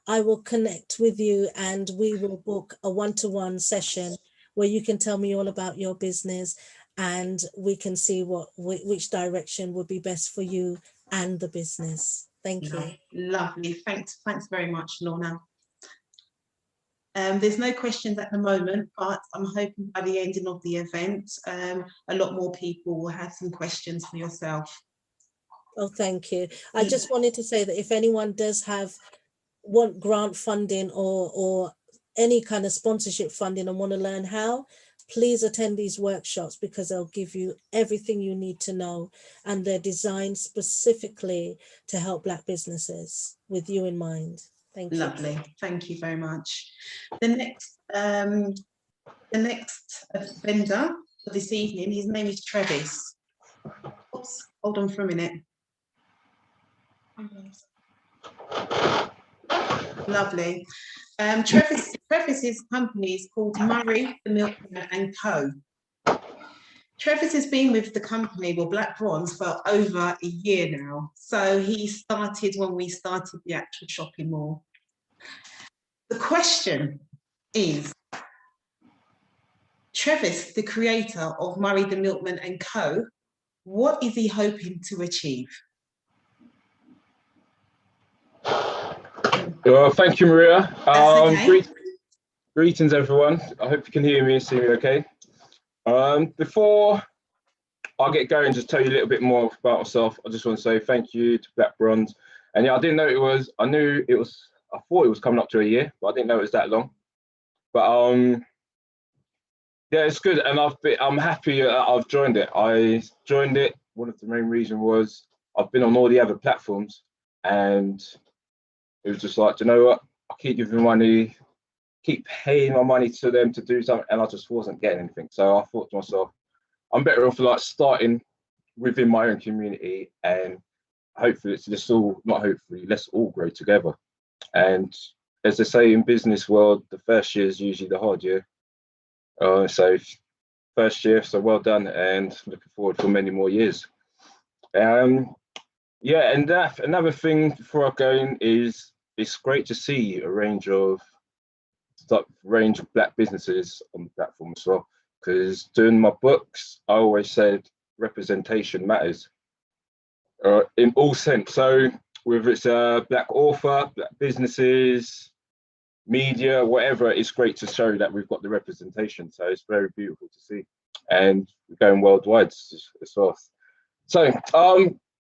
I will connect with you, and we will book a one-to-one session where you can tell me all about your business, and we can see which direction would be best for you and the business. Thank you. Lovely. Thanks very much, Lorna. There's no questions at the moment, but I'm hoping by the ending of the event, a lot more people will have some questions for yourself. Oh, thank you. I just wanted to say that if anyone does want grant funding or any kind of sponsorship funding and want to learn how, please attend these workshops, because they'll give you everything you need to know, and they're designed specifically to help Black businesses with you in mind. Thank you. Lovely. Thank you very much. The next vendor for this evening, his name is Travis. Oops, hold on for a minute. Lovely. Travis's company is called Murray the Milkman and Co. Travis has been with the company, well, Black Bronze, for over a year now. So he started when we started the actual shopping mall. The question is, Travis, the creator of Murray the Milkman and Co., what is he hoping to achieve? Well, thank you, Maria. Okay. Greetings, everyone. I hope you can hear me and see me okay. Before I get going, just tell you a little bit more about myself. I just want to say thank you to Black Bronze. And yeah, I didn't know it was, I thought it was coming up to a year, but I didn't know it was that long. But yeah, it's good. And I'm happy that I've joined it. I joined it. One of the main reasons was I've been on all the other platforms, and it was just like, you know what? I keep giving money, keep paying my money to them to do something, and I just wasn't getting anything. So I thought to myself, I'm better off like starting within my own community, and hopefully it's just all, not hopefully, let's all grow together. And as they say in business world, the first year is usually the hard year. So first year, so well done, and looking forward for many more years. Yeah, and another thing before I go in is it's great to see a range of Black businesses on the platform as well. Because doing my books, I always said representation matters in all sense. So whether it's a Black author, Black businesses, media, whatever, it's great to show that we've got the representation. So it's very beautiful to see, and we're going worldwide as well. So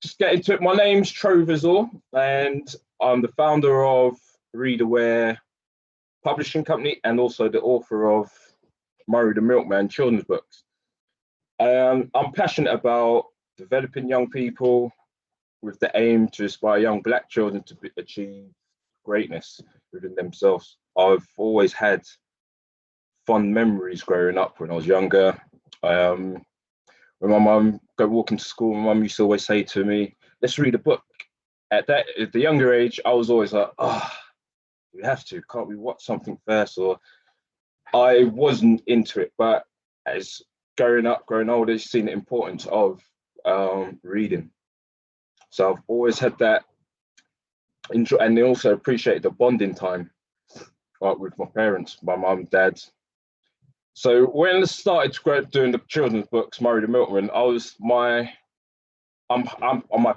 just get into it. My name's Trovazor, and I'm the founder of ReadAware publishing company, and also the author of Murray the Milkman children's books. I'm passionate about developing young people with the aim to inspire young Black children to achieve greatness within themselves. I've always had fond memories growing up when I was younger. When my mum go walking to school, my mum used to always say to me, let's read a book. At the younger age, I was always like, oh, we have to, can't we watch something first? Or I wasn't into it, but as growing older, seen the importance of reading. So I've always had that enjoy, and they also appreciate the bonding time with my parents, my mum, dad. So when I started doing the children's books, Murray the Milkman, my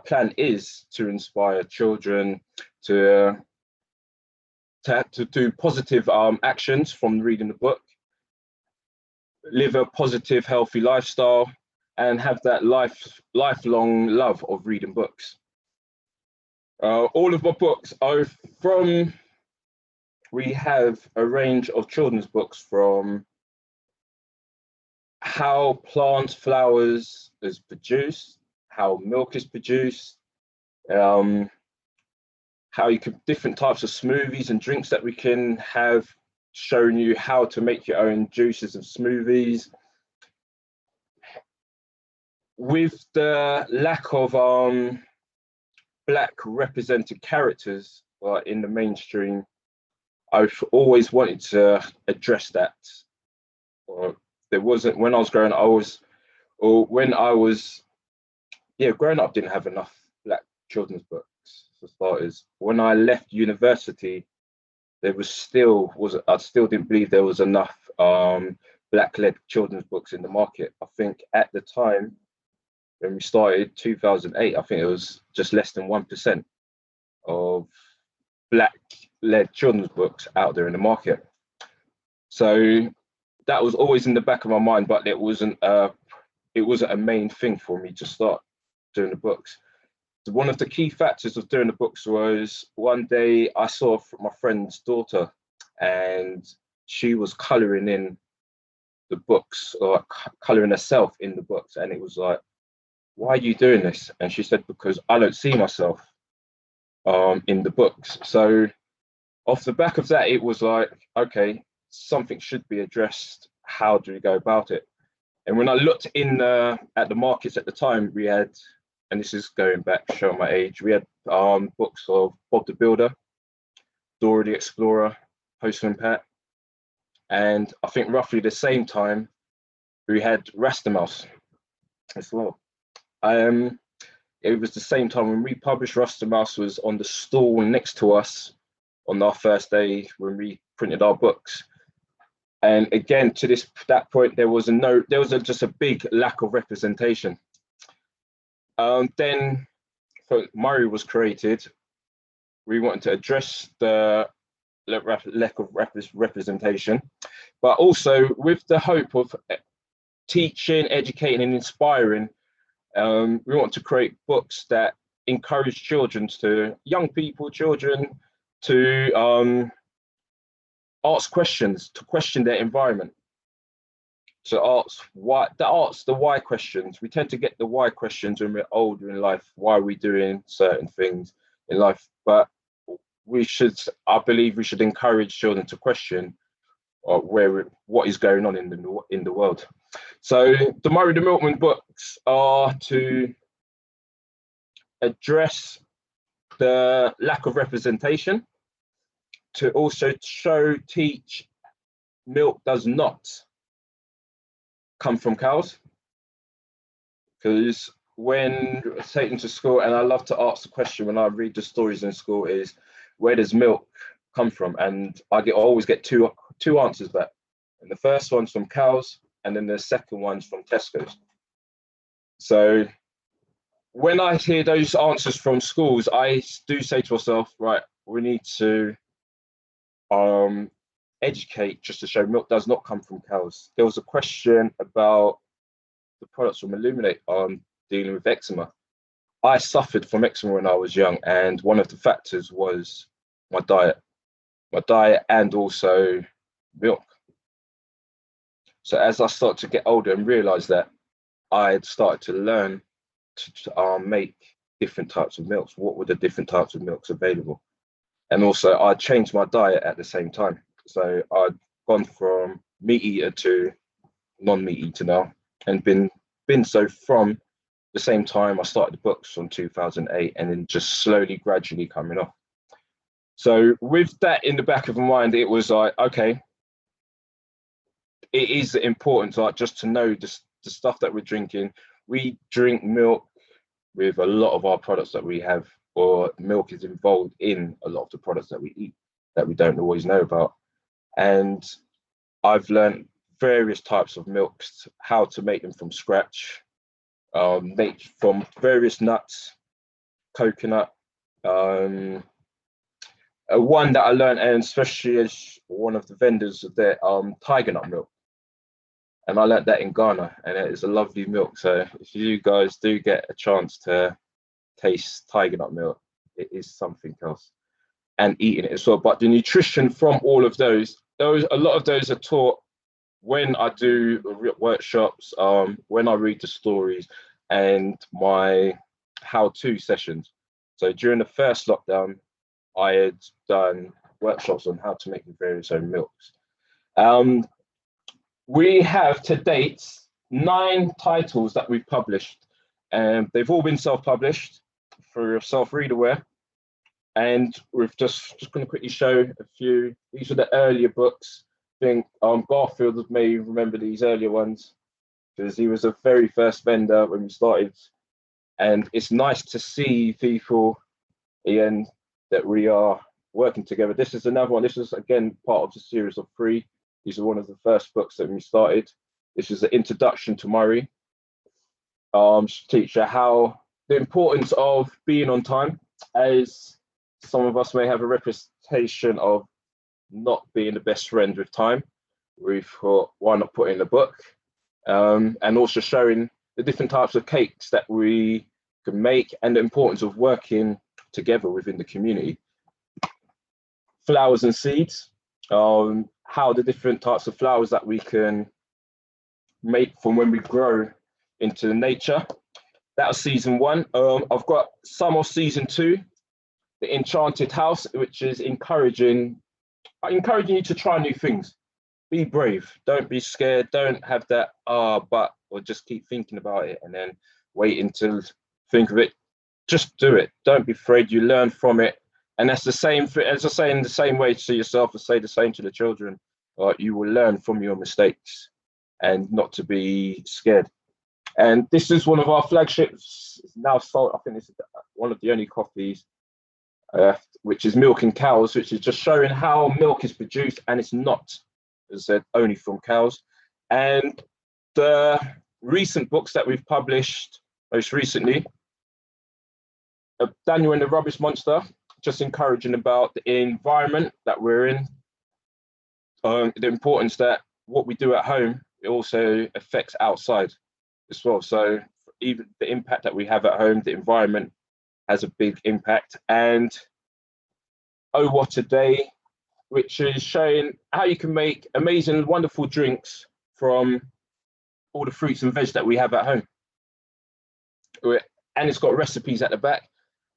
plan is to inspire children to do positive actions from reading the book, live a positive, healthy lifestyle, and have that lifelong love of reading books. All of my books are we have a range of children's books, from how plants, flowers is produced, how milk is produced, how you can, different types of smoothies and drinks that we can have, showing you how to make your own juices and smoothies. With the lack of Black represented characters in the mainstream, I've always wanted to address that. There wasn't, when I was growing up, growing up, didn't have enough Black children's books for starters. When I left university, I still didn't believe there was enough Black-led children's books in the market. I think at the time when we started, 2008, I think it was just less than 1%. of Black-led children's books out there in the market. So that was always in the back of my mind, but it wasn't a main thing for me to start doing the books. So one of the key factors of doing the books was one day I saw my friend's daughter, and she was colouring in the books, or colouring herself in the books, and it was like, why are you doing this? And she said, because I don't see myself in the books. So off the back of that, it was like, okay, something should be addressed. How do we go about it? And when I looked at the markets at the time, we had, and this is going back, showing my age, we had books of Bob the Builder, Dora the Explorer, Postman Pat, and I think roughly the same time we had Rastamouse as well. It was the same time when we published. Rastamouse was on the stall next to us on our first day when we printed our books. And again, to that point, there was just a big lack of representation. Then Murray was created. We wanted to address the lack of representation, but also with the hope of teaching, educating, and inspiring. We want to create books that encourage children to ask questions, to question their environment. So ask the why questions. We tend to get the why questions when we're older in life. Why are we doing certain things in life? But I believe we should encourage children to question what is going on in the world. So the Murray the Milkman books are to address the lack of representation, to also teach milk does not come from cows. Because when taken to school, and I love to ask the question when I read the stories in school, is where does milk come from? And I always get two answers back. And the first one's from cows, and then the second one's from Tesco's. So when I hear those answers from schools, I do say to myself, right, we need to educate just to show milk does not come from cows. There was a question about the products from ILLUMINATE on dealing with eczema. I suffered from eczema when I was young, and one of the factors was my diet and also milk. So as I started to get older and realize that, I had started to learn to make different types of milks. What were the different types of milks available? And also I changed my diet at the same time. So I'd gone from meat eater to non-meat eater now, and been so from the same time I started the books from 2008, and then just slowly, gradually coming off. So with that in the back of my mind, it was like, okay, it is important, like, just to know the stuff that we're drinking. We drink milk with a lot of our products that we have, or milk is involved in a lot of the products that we eat that we don't always know about. And I've learned various types of milks, how to make them from scratch, made from various nuts, coconut. One that I learned, and especially as one of the vendors of their Tigernut Milk. And I learned that in Ghana, and it is a lovely milk. So if you guys do get a chance to taste Tigernut Milk, it is something else. And eating it as well. But the nutrition from all of those, a lot of those are taught when I do workshops, when I read the stories, and my how-to sessions. So during the first lockdown, I had done workshops on how to make the various own milks. We have to date 9 titles that we've published, and they've all been self-published through ReadAware. And we're just going to quickly show a few. These are the earlier books. I think Garfield may remember these earlier ones, because he was the very first vendor when we started. And it's nice to see people, Ian, that we are working together. This is another one. This is, again, part of the series of 3. These are one of the first books that we started. This is the introduction to Murray. Teach you how the importance of being on time. As some of us may have a reputation of not being the best friend with time. We've thought, why not put in a book? And also showing the different types of cakes that we can make and the importance of working together within the community. Flowers and seeds, how the different types of flowers that we can make from when we grow into nature. That was season 1. I've got some of season 2, the Enchanted House, which is encouraging you to try new things. Be brave, don't be scared, don't have that but, or just keep thinking about it and then wait until think of it. Just do it, don't be afraid, you learn from it. And that's the same, as I say, in the same way to yourself, I say the same to the children. You will learn from your mistakes and not to be scared. And this is one of our flagships. It's now sold. I think this is one of the only coffees, which is Milk and Cows, which is just showing how milk is produced, and it's not, as I said, only from cows. And the recent books that we've published most recently, Daniel and the Rubbish Monster, just encouraging about the environment that we're in, the importance that what we do at home, it also affects outside as well. So even the impact that we have at home, the environment has a big impact. And Oh What a Day, which is showing how you can make amazing, wonderful drinks from all the fruits and veg that we have at home. And it's got recipes at the back.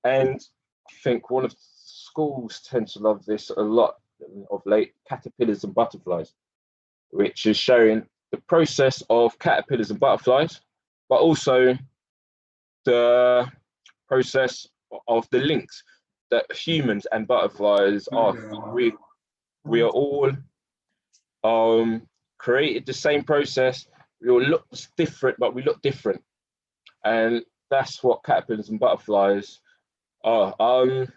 And I think one of the schools tend to love this a lot of late, Caterpillars and Butterflies, which is showing the process of caterpillars and butterflies, but also the process of the links that humans and butterflies are. We are all created the same process. We all look different, but we look different. And that's what caterpillars and butterflies are. I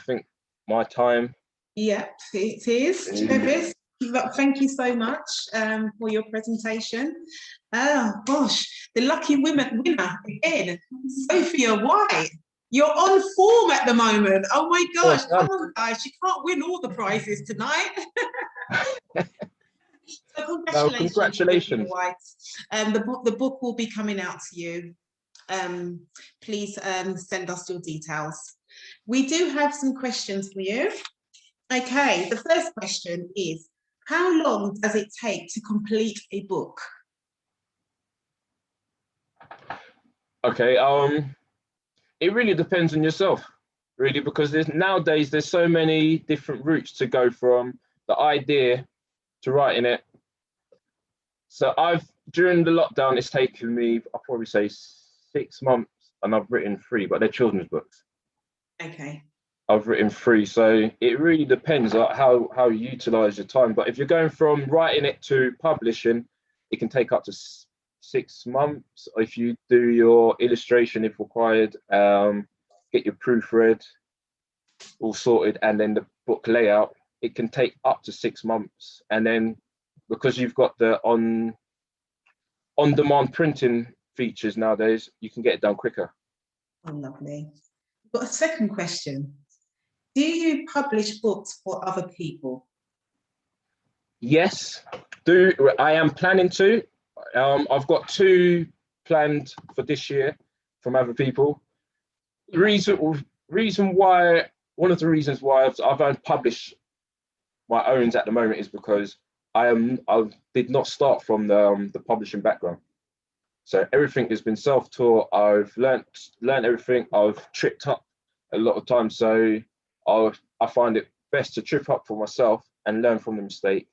think my time. Yeah, it is. Travis, thank you so much for your presentation. Oh gosh, the lucky winner again, Sophia White. You're on form at the moment. Oh my gosh, come on guys, you can't win all the prizes tonight. So congratulations. White. The book will be coming out to you. Please send us your details. We do have some questions for you. Okay, the first question is, how long does it take to complete a book? Okay, it really depends on yourself, really, because nowadays there's so many different routes to go from the idea to writing it. So during the lockdown, it's taken me, I'll probably say 6 months, and I've written 3, but they're children's books. Okay. I've written 3, so it really depends on how you utilize your time. But if you're going from writing it to publishing, it can take up to 6 months. If you do your illustration, if required, get your proofread all sorted, and then the book layout, it can take up to 6 months. And then because you've got the on-demand printing features nowadays, you can get it done quicker. Oh, lovely. I've got a second question. Do you publish books for other people? Yes, I am planning to. I've got 2 planned for this year from other people. One of the reasons why I've only published my own at the moment is because I did not start from the publishing background. So everything has been self-taught. I've learned everything. I've tripped up a lot of times. So I find it best to trip up for myself and learn from the mistake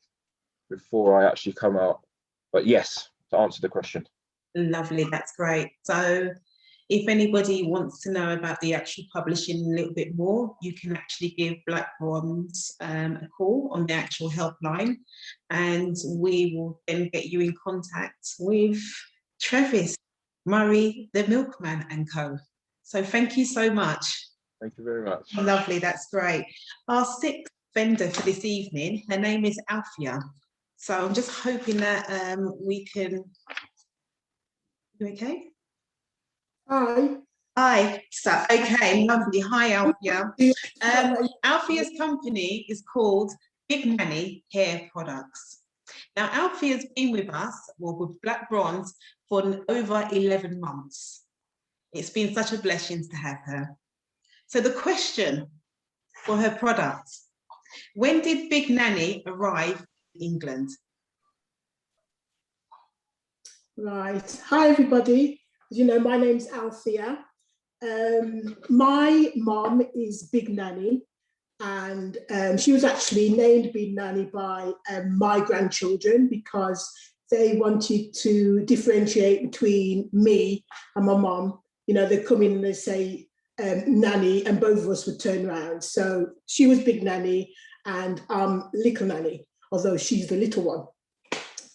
before I actually come out. But yes, to answer the question. Lovely, that's great. So if anybody wants to know about the actual publishing a little bit more, you can actually give Black Bronze a call on the actual helpline, and we will then get you in contact with Travis, Murray, the Milkman and Co. So thank you so much. Thank you very much. Lovely, that's great. Our 6th vendor for this evening, her name is Alfia. So I'm just hoping that we can, you okay? Hi. Hi, so okay, lovely. Hi, Althea. Althea's company is called Big Nanny Hair Products. Now, Althea's been with us, well, with Black Bronze, for over 11 months. It's been such a blessing to have her. So the question for her product: when did Big Nanny arrive in England? Right. Hi, everybody. As you know, my name's Althea. My mom is Big Nanny, and she was actually named Big Nanny by my grandchildren because they wanted to differentiate between me and my mom. You know, they come in and they say Nanny, and both of us would turn around. So she was Big Nanny and Little Nanny, although she's the little one.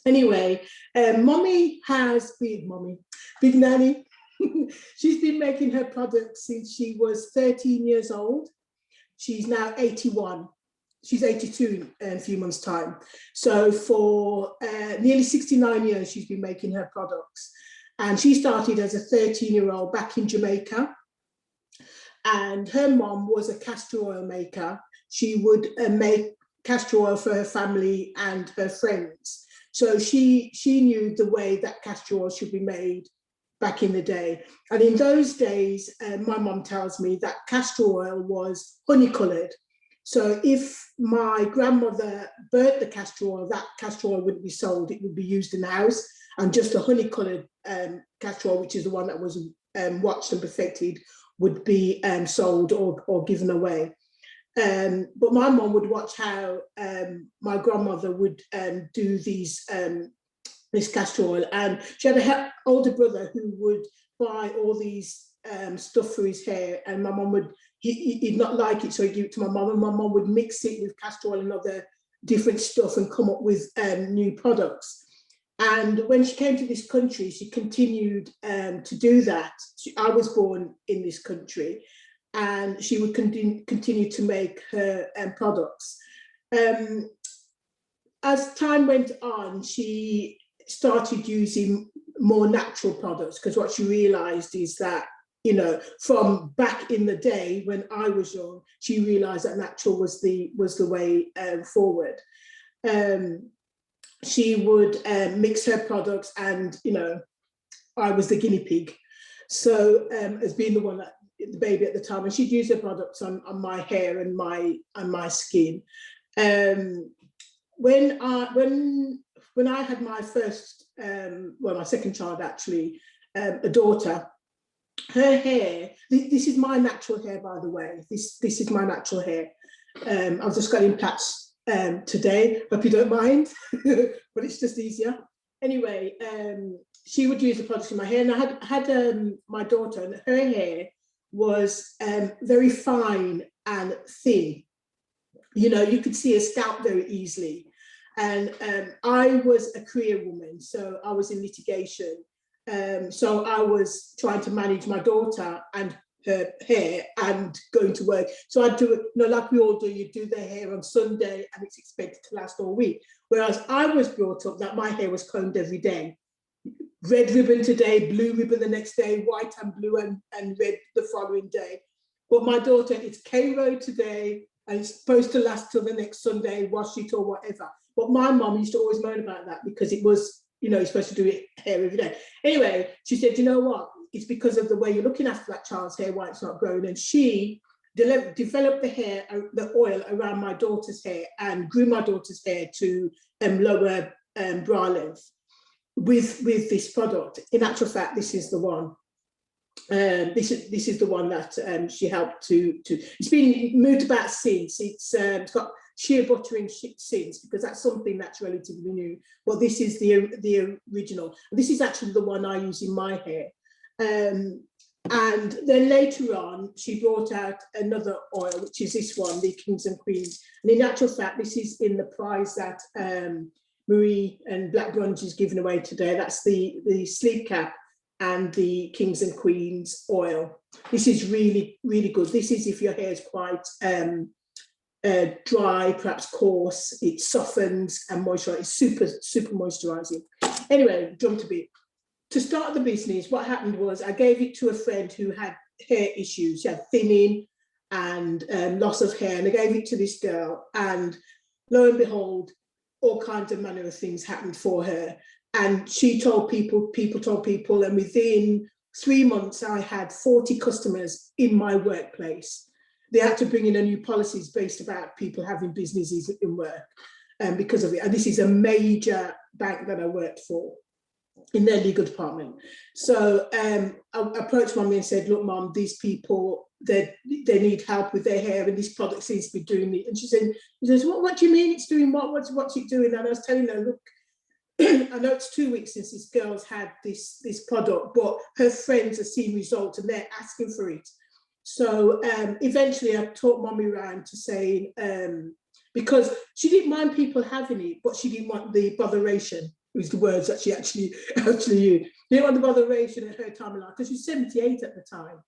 Anyway, Mommy has been, Big Nanny, she's been making her products since she was 13 years old. She's now 81. She's 82 in a few months' time. So for nearly 69 years, she's been making her products. And she started as a 13-year-old back in Jamaica. And her mom was a castor oil maker. She would make castor oil for her family and her friends. So she knew the way that castor oil should be made back in the day. And in those days, my mom tells me that castor oil was honey-coloured. So if my grandmother burnt the castor oil, that castor oil wouldn't be sold. It would be used in the house. And just a honey-coloured castor oil, which is the one that was watched and perfected, would be sold or given away. But my mom would watch how my grandmother would do this castor oil, and she had an older brother who would buy all these stuff for his hair, and my mom would, he'd not like it, so he'd give it to my mom, and my mom would mix it with castor oil and other different stuff and come up with new products. And when she came to this country, she continued to do that. I was born in this country, and she would continue to make her products. As time went on, she started using more natural products, because what she realized is that, you know, from back in the day when I was young, she realized that natural was the way forward. She would mix her products, and, you know, I was the guinea pig. So as being the one that, the baby at the time, and she'd use her products on my hair and my skin. When I had my first, my second child actually, a daughter, her hair, this is my natural hair, by the way, this is my natural hair. I've just got in plaits today, hope you don't mind, but it's just easier. Anyway, she would use the products in my hair, and I had my daughter, and her hair was very fine and thin. You know, you could see her scalp very easily. And I was a career woman, so I was in litigation. So I was trying to manage my daughter and her hair and going to work. So I'd do it, you know, like we all do, you do their hair on Sunday and it's expected to last all week. Whereas I was brought up that my hair was combed every day. Red ribbon today, blue ribbon the next day, white and blue and red the following day. But my daughter, it's K-Road today, and it's supposed to last till the next Sunday, wash it or whatever. But my mum used to always moan about that, because it was, you know, you're supposed to do it hair every day. Anyway, she said, you know what? It's because of the way you're looking after that child's hair, why it's not growing. And she developed the oil around my daughter's hair and grew my daughter's hair to lower bra length with this product. In actual fact, this is the one. This is the one that she helped to. It's been moved about since. It's got sheer buttering since, because that's something that's relatively new. But this is the original. This is actually the one I use in my hair. And then later on, she brought out another oil, which is this one, the Kings and Queens. And in actual fact, this is in the prize that Marie and Black Bronze is giving away today. That's the sleep cap and the Kings and Queens oil. This is really, really good. This is if your hair is quite dry, perhaps coarse, it softens and moisturizes. It's super, super moisturizing. Anyway, jumped a bit. To start the business, what happened was I gave it to a friend who had hair issues. She had thinning and loss of hair, and I gave it to this girl, and lo and behold, all kinds of manner of things happened for her. And she told people, people told people, and within 3 months, I had 40 customers in my workplace. They had to bring in a new policies based about people having businesses in work because of it. And this is a major bank that I worked for in their legal department. So I approached Mummy and said, look, Mum, these people, they need help with their hair, and this product seems to be doing it. And she says, what do you mean it's doing what? What's it doing? And I was telling her, look, I know it's 2 weeks since this girl's had this product, but her friends have seen results and they're asking for it. So eventually I talked Mummy around to saying, because she didn't mind people having it, but she didn't want the botheration, was the words that she actually used. She didn't want the botheration at her time in life, because she was 78 at the time.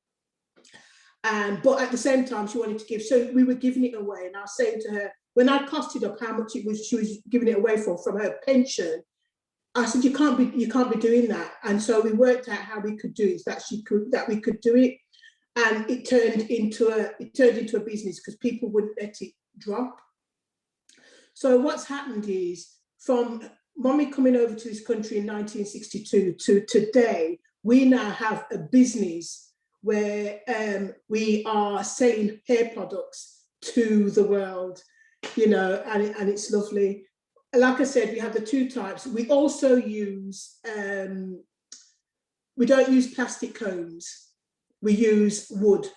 But at the same time, she wanted to give, so we were giving it away. And I was saying to her, when I costed up how much it was, she was giving it away for from her pension, I said, you can't be doing that. And so we worked out how we could do it, that we could do it. And it turned into a business because people wouldn't let it drop. So what's happened is, from Mummy coming over to this country in 1962 to today, we now have a business where we are selling hair products to the world, you know, and it's lovely. Like I said, we have the two types. We also use, we don't use plastic combs. We use wood,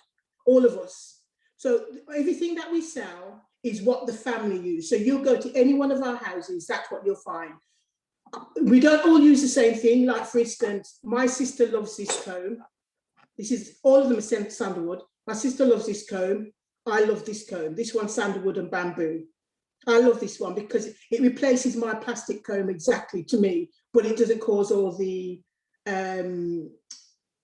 all of us. So everything that we sell is what the family use. So you'll go to any one of our houses, that's what you'll find. We don't all use the same thing. Like, for instance, my sister loves this comb. This is, all of them are sandalwood. My sister loves this comb. I love this comb. This one's sandalwood and bamboo. I love this one because it replaces my plastic comb exactly to me, but it doesn't cause all the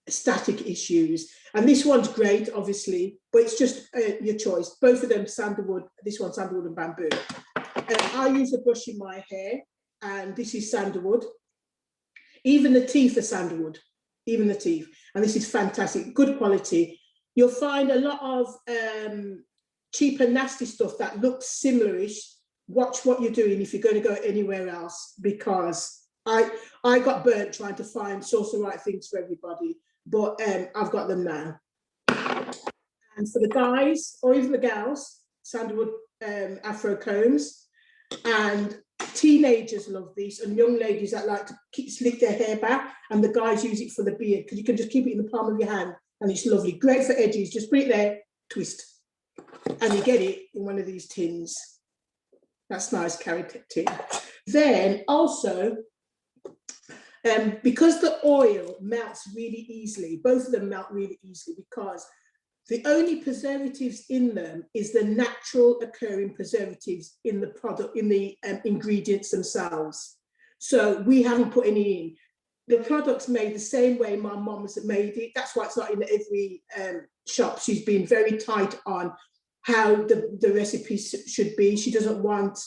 static issues. And this one's great, obviously, but it's just your choice. Both of them sandalwood, this one's sandalwood and bamboo. I use a brush in my hair, and this is sandalwood. Even the teeth are sandalwood, even the teeth. And this is fantastic, good quality. You'll find a lot of cheap and nasty stuff that looks similar-ish. Watch what you're doing if you're going to go anywhere else, because I got burnt trying to source the right things for everybody, but I've got them now. And for the guys, or even the gals, sandalwood Afro Combs, and teenagers love these, and young ladies that like to slick their hair back, and the guys use it for the beard, because you can just keep it in the palm of your hand, and it's lovely. Great for edges, just put it there, twist. And you get it in one of these tins. That's nice, carrot tin. Then also, because the oil melts really easily, both of them melt really easily, because the only preservatives in them is the natural occurring preservatives in the product, in the ingredients themselves. So we haven't put any in. The product's made the same way my mum's made it. That's why it's not in every shop. She's been very tight on how the recipe should be. She doesn't want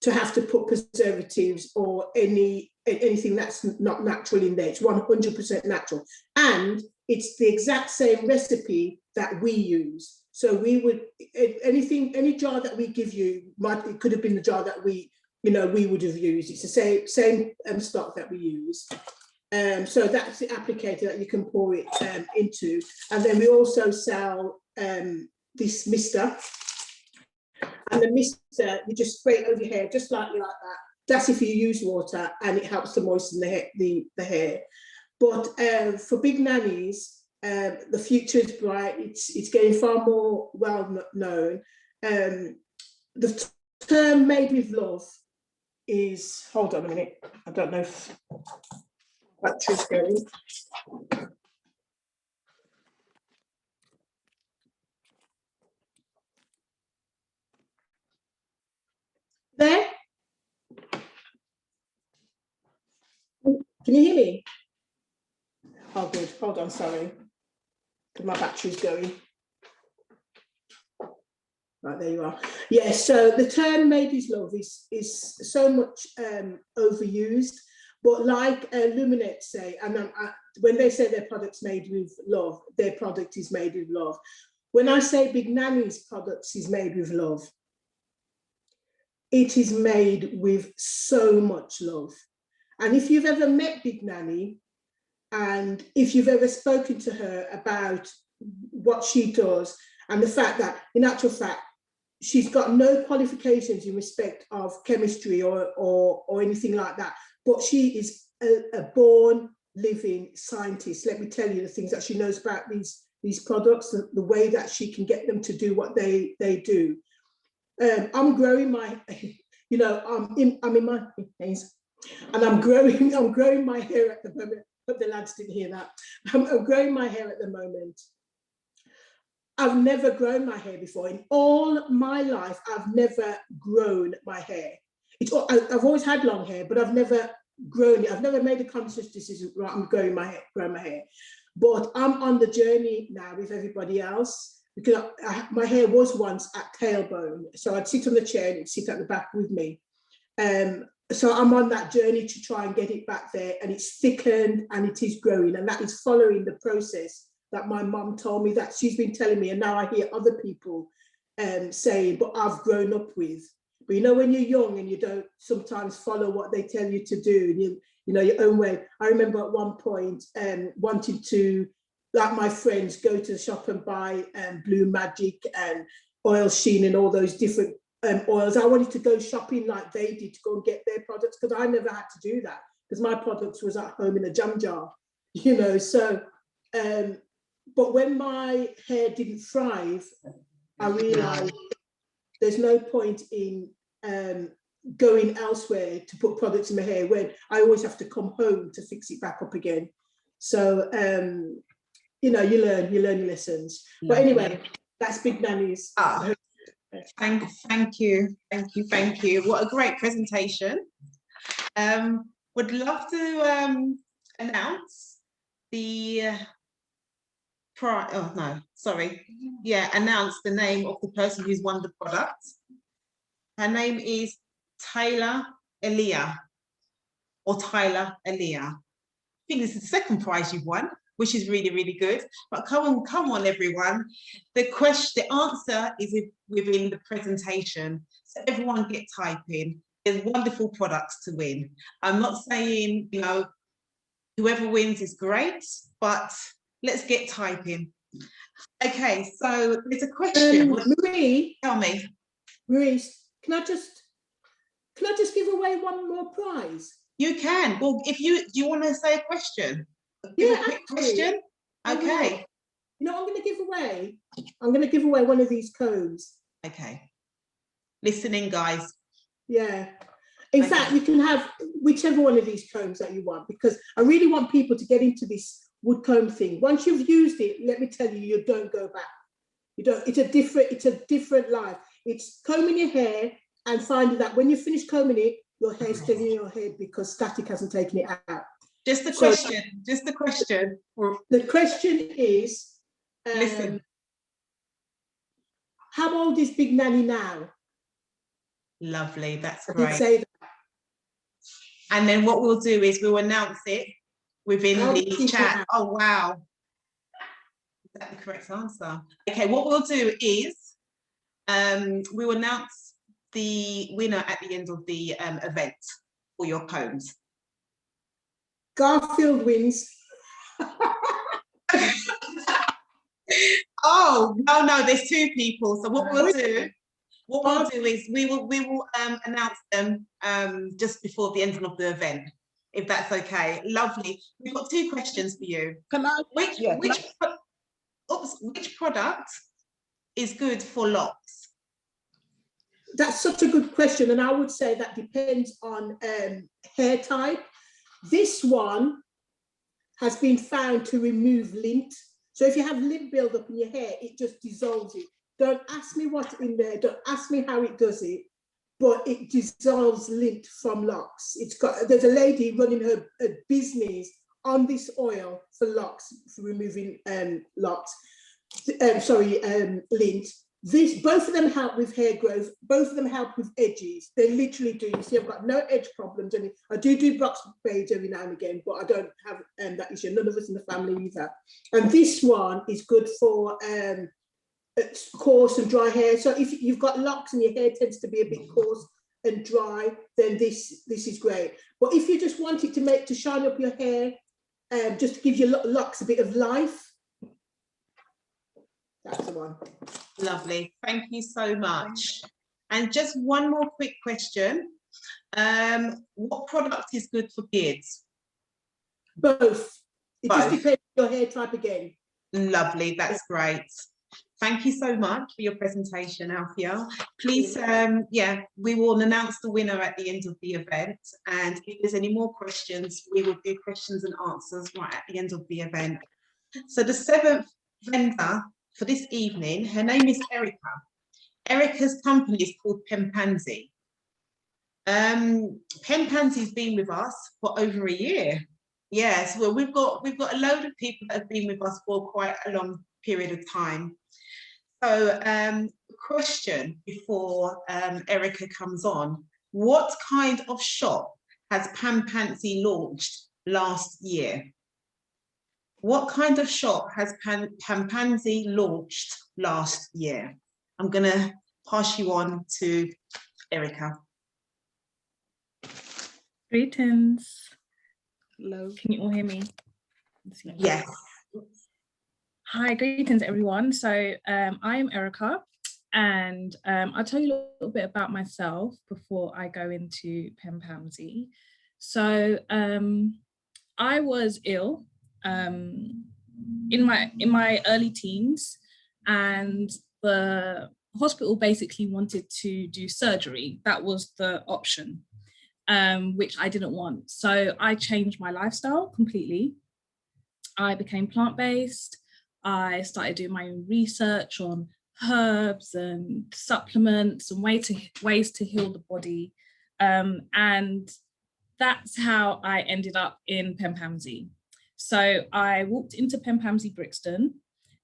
to have to put preservatives or anything that's not natural in there. It's 100% natural. And it's the exact same recipe that we use. So we would, any jar that we give you, it could have been the jar that we would have used. It's the same stock that we use. So that's the applicator that you can pour it into. And then we also sell this mister, and the mister you just spray it over your hair just like that. That's if you use water, and it helps to moisten the hair. But for big nannies, the future is bright. It's getting far more well known. The term "made with love" is, hold on a minute, I don't know if battery's going. There? Can you hear me? Oh, good. Hold on, sorry. Because my battery's going. Right, there you are. Yeah, so the term "made with love" is so much overused, But like Illuminate say, and when they say their product's made with love, their product is made with love. When I say Big Nanny's products is made with love, it is made with so much love. And if you've ever met Big Nanny, and if you've ever spoken to her about what she does, and the fact that, in actual fact, she's got no qualifications in respect of chemistry or anything like that, but she is a born, living scientist. Let me tell you the things that she knows about these products, the way that she can get them to do what they do. I'm growing my, you know, I'm in my days, and I'm growing my hair at the moment. But the lads didn't hear that. I'm growing my hair at the moment. I've never grown my hair before. In all my life, I've never grown my hair. I've always had long hair, but I've never grown it. I've never made a conscious decision, right, I'm growing my hair. But I'm on the journey now with everybody else, because my hair was once at tailbone. So I'd sit on the chair and it'd sit at the back with me. So I'm on that journey to try and get it back there, and it's thickened and it is growing, and that is following the process that my mum told me, that she's been telling me, and now I hear other people saying, but I've grown up with. But you know, when you're young and you don't sometimes follow what they tell you to do, and you know, your own way. I remember at one point wanting to, like my friends, go to the shop and buy Blue Magic and Oil Sheen and all those different oils. I wanted to go shopping like they did to go and get their products, because I never had to do that, because my products was at home in a jam jar, you know. So but when my hair didn't thrive, I realized there's no point in going elsewhere to put products in my hair when I always have to come home to fix it back up again. So you know, you learn your lessons. But anyway, that's Big Nanny's. Thank you. What a great presentation. Would love to announce the announce the name of the person who's won the product. Her name is Tyler Elia. I think this is the second prize you've won, which is really, really good. But come on, everyone. The answer is within the presentation. So everyone get typing. There's wonderful products to win. I'm not saying, you know, whoever wins is great, but let's get typing. Okay, so there's a question. Marie, tell me. Marie, can I just give away one more prize? You can. Well, do you want to say a question? Yeah, a quick question. Okay. You know what I'm going to give away? I'm going to give away one of these combs. Okay. Listening, guys. Yeah. In fact, you can have whichever one of these combs that you want, because I really want people to get into this wood comb thing. Once you've used it, let me tell you, you don't go back. You don't. It's a different life. It's combing your hair and finding that when you finish combing it, your hair is still in your head because static hasn't taken it out. Just a question. The question is, listen. How old is Big Nanny now? Lovely, that's I great. did say that. And then what we'll do is we'll announce it within the chat. Oh, wow. Is that the correct answer? Okay, what we'll do is we will announce the winner at the end of the event for your combs. Garfield wins. Oh, no, there's two people. So what we'll do is we will announce them just before the ending of the event, if that's okay. Lovely. We've got two questions for you. Which product is good for locks? That's such a good question, and I would say that depends on hair type. This one has been found to remove lint. So if you have lint buildup in your hair, it just dissolves it. Don't ask me what's in there. Don't ask me how it does it, but it dissolves lint from locks. There's a lady running her business on this oil for locks, for removing lint. Both of them help with hair growth, both of them help with edges. They literally do. You see, I've got no edge problems. And I do box braids every now and again, but I don't have that issue. None of us in the family either. And this one is good for coarse and dry hair. So if you've got locks and your hair tends to be a bit coarse and dry, then this is great. But if you just want it to shine up your hair, just to give your locks a bit of life, that's the one. Lovely, thank you so much. And just one more quick question. What product is good for kids? Both. It just depends on your hair type again. Lovely, that's great. Thank you so much for your presentation, Alfia. Please, we will announce the winner at the end of the event. And if there's any more questions, we will do questions and answers right at the end of the event. So the 7th vendor for this evening, her name is Erica. Erica's company is called Pempamsie. Pempamsie's been with us for over a year. Yes, well, we've got a load of people that have been with us for quite a long period of time. So, question before Erica comes on: what kind of shop has Pempamsie launched last year? What kind of shop has Pempamsie launched last year? I'm going to pass you on to Erica. Greetings. Hello. Can you all hear me? Yes. Hi, greetings everyone. So I'm Erica, and I'll tell you a little bit about myself before I go into Pempamsie. So I was ill in my early teens, and the hospital basically wanted to do surgery. That was the option, which I didn't want. So I changed my lifestyle completely. I became plant-based. I started doing my own research on herbs and supplements and ways to heal the body. And that's how I ended up in Pempamsie. So I walked into Pempamsie Brixton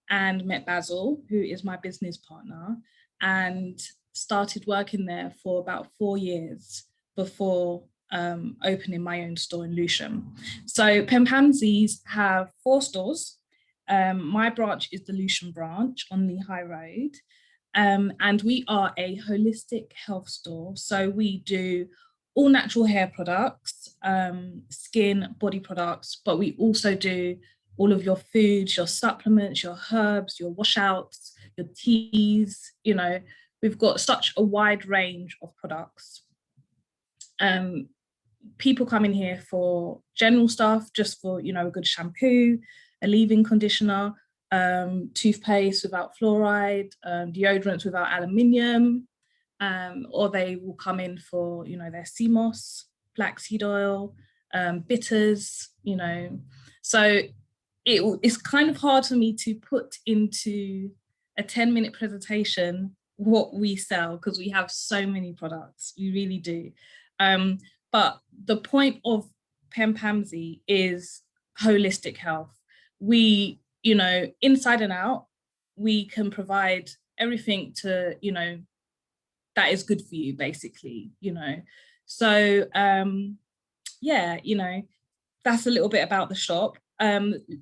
and met Basil, who is my business partner, and started working there for about 4 years before opening my own store in Lewisham. So Pempamsies have 4 stores. My branch is the Lewisham branch on the High Road. And we are a holistic health store. So we do all natural hair products, skin, body products, but we also do all of your foods, your supplements, your herbs, your washouts, your teas. You know, we've got such a wide range of products. People come in here for general stuff, just for, you know, a good shampoo, a leave-in conditioner, toothpaste without fluoride, deodorants without aluminium, or they will come in for, you know, their sea moss, black seed oil, bitters, you know. So it's kind of hard for me to put into a 10-minute presentation what we sell, because we have so many products, we really do. But the point of Pempamsie is holistic health. We, you know, inside and out, we can provide everything to, you know, that is good for you, basically, you know. So, yeah, you know, that's a little bit about the shop.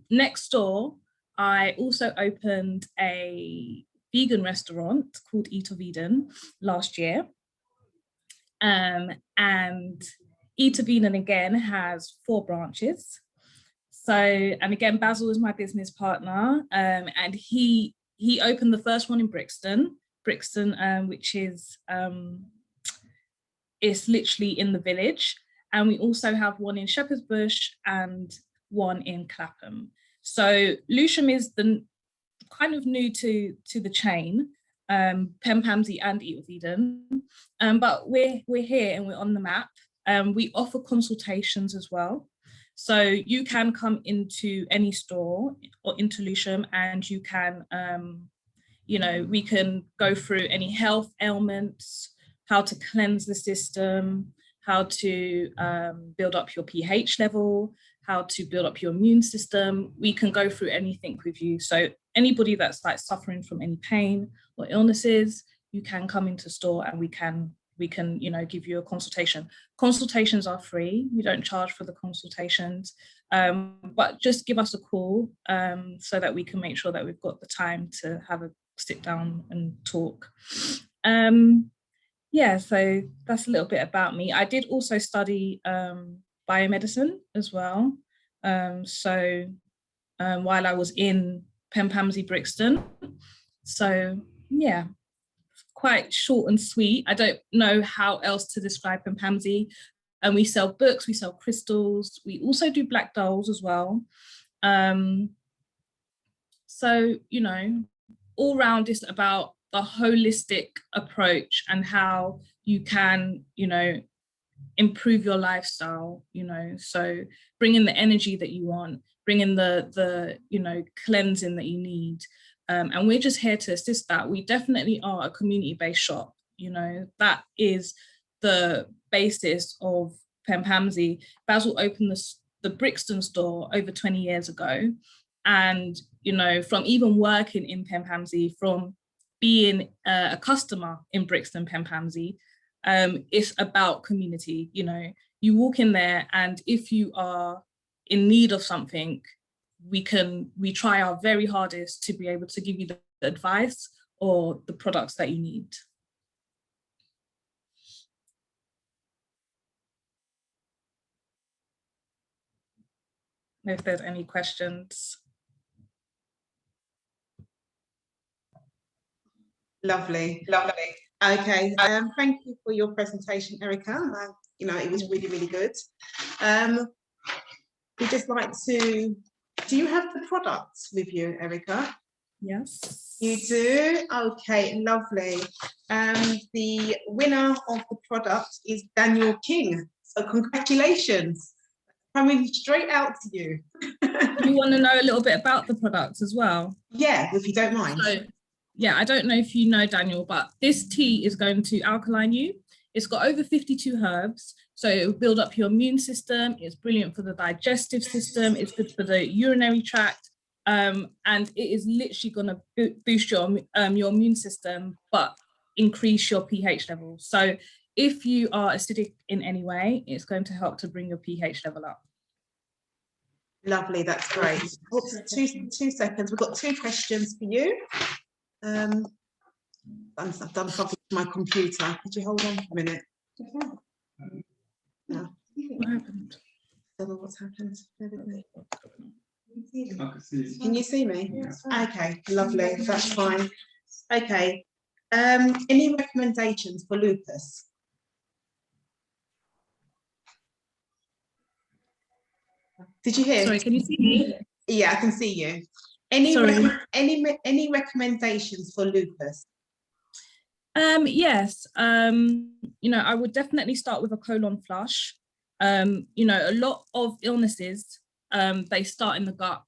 Next door, I also opened a vegan restaurant called Eat of Eden last year. And Eat of Eden again has 4 branches. So, and again, Basil is my business partner, and he opened the first one in Brixton, which is it's literally in the village, and we also have one in Shepherd's Bush and one in Clapham. So Lewisham is the kind of new to the chain, Pempamsie and Eat of Eden, but we're here and we're on the map. We offer consultations as well. So you can come into any store or into Lewisham, and you can, you know, we can go through any health ailments, how to cleanse the system, how to build up your pH level, how to build up your immune system. We can go through anything with you. So anybody that's like suffering from any pain or illnesses, you can come into store and we can, you know, give you a consultation. Consultations are free. We don't charge for the consultations, but just give us a call so that we can make sure that we've got the time to have a sit down and talk. Yeah, so that's a little bit about me. I did also study biomedicine as well. While I was in Pempamsie, Brixton. So yeah, quite short and sweet. I don't know how else to describe Pempamsie. And we sell books, we sell crystals. We also do black dolls as well. So, you know, all round it's about the holistic approach and how you can, you know, improve your lifestyle, you know, so bring in the energy that you want, bring in the you know, cleansing that you need. And we're just here to assist that. We definitely are a community-based shop, you know, that is the basis of Pempamsie. Basil opened the Brixton store over 20 years ago. And, you know, from even working in Pempamsie, from being a customer in Brixton Pempamsie, it's about community. You know, you walk in there and if you are in need of something, we try our very hardest to be able to give you the advice or the products that you need. If there's any questions. Lovely, lovely. Okay, thank you for your presentation, Erica. You know, it was really, really good. We'd just like to, do you have the products with you, Erica? Yes. You do? Okay, lovely. The winner of the product is Daniel King. So congratulations. Coming straight out to you. You want to know a little bit about the products as well? Yeah, if you don't mind. So, yeah, I don't know if you know, Daniel, but this tea is going to alkaline you. It's got over 52 herbs, so it will build up your immune system. It's brilliant for the digestive system. It's good for the urinary tract. And it is literally going to boost your immune system, but increase your pH level. So if you are acidic in any way, it's going to help to bring your pH level up. Lovely, that's great. Oops, two seconds. We've got 2 questions for you. I've done something to my computer. Could you hold on for a minute? No. What happened? I don't know what's happened. Can you see me? Yeah. Okay, lovely, that's fine. Okay, any recommendations for lupus? Did you hear? Sorry, can you see me? Yeah, I can see you. Any recommendations for lupus? Yes, you know, I would definitely start with a colon flush. You know, a lot of illnesses, they start in the gut.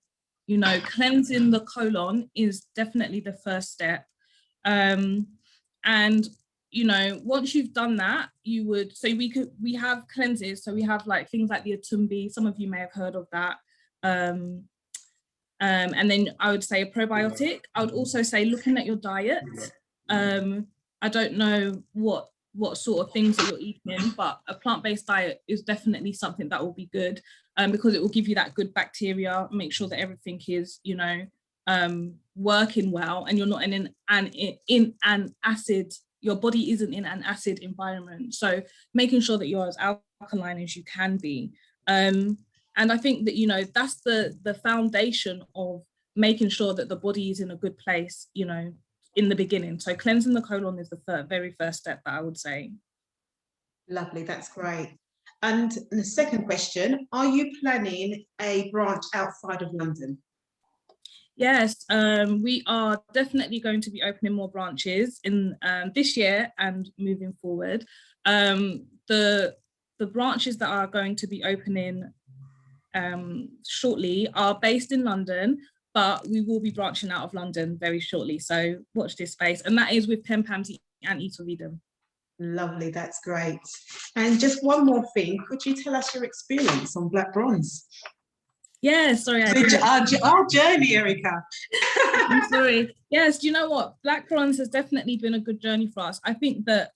You know, cleansing the colon is definitely the first step. And, you know, once you've done that, you would, so we have cleanses. So we have like things like the Atumbi, some of you may have heard of that. And then I would say a probiotic. I would also say looking at your diet. I don't know what sort of things that you're eating, but a plant-based diet is definitely something that will be good because it will give you that good bacteria, make sure that everything is, you know, working well, and you're not in an acid, your body isn't in an acid environment. So making sure that you're as alkaline as you can be. And I think that, you know, that's the foundation of making sure that the body is in a good place, you know, in the beginning. So cleansing the colon is the very first step that I would say. Lovely, that's great. And the second question, are you planning a branch outside of London? Yes, we are definitely going to be opening more branches in this year and moving forward. The branches that are going to be opening shortly are based in London, but we will be branching out of London very shortly. So watch this space. And that is with Pempamsie and Eateridom. Lovely, that's great. And just one more thing, could you tell us your experience on Black Bronze? Yeah, sorry, I didn't. Our journey, Erica. I'm sorry. Yes, do you know what? Black Prawns has definitely been a good journey for us. I think that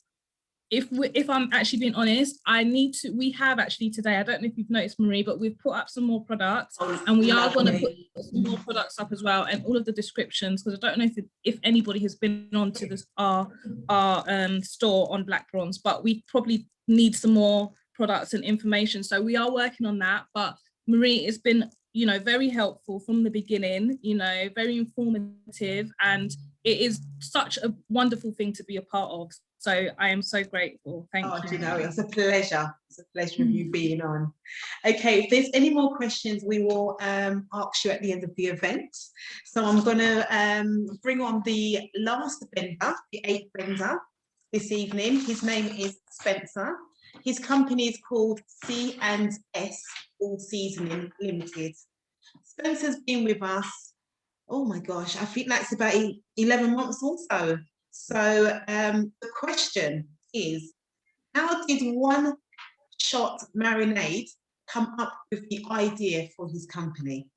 if I'm actually being honest, we have actually today, I don't know if you've noticed, Marie, but we've put up some more products, and we are going to put some more products up as well, and all of the descriptions, because I don't know if anybody has been on to this our store on Black Prawns, but we probably need some more products and information. So we are working on that. But Marie, it's been, you know, very helpful from the beginning, you know, very informative, and it is such a wonderful thing to be a part of. So I am so grateful. Thank you. You know, it's a pleasure. It's a pleasure of you being on. Okay, if there's any more questions, we will ask you at the end of the event. So I'm going to bring on the last vendor, the 8th vendor this evening. His name is Spencer. His company is called C&S All Seasoning Limited. Spencer's been with us, oh my gosh, I think that's about 11 months or so. So the question is, how did One Shot Marinade come up with the idea for his company?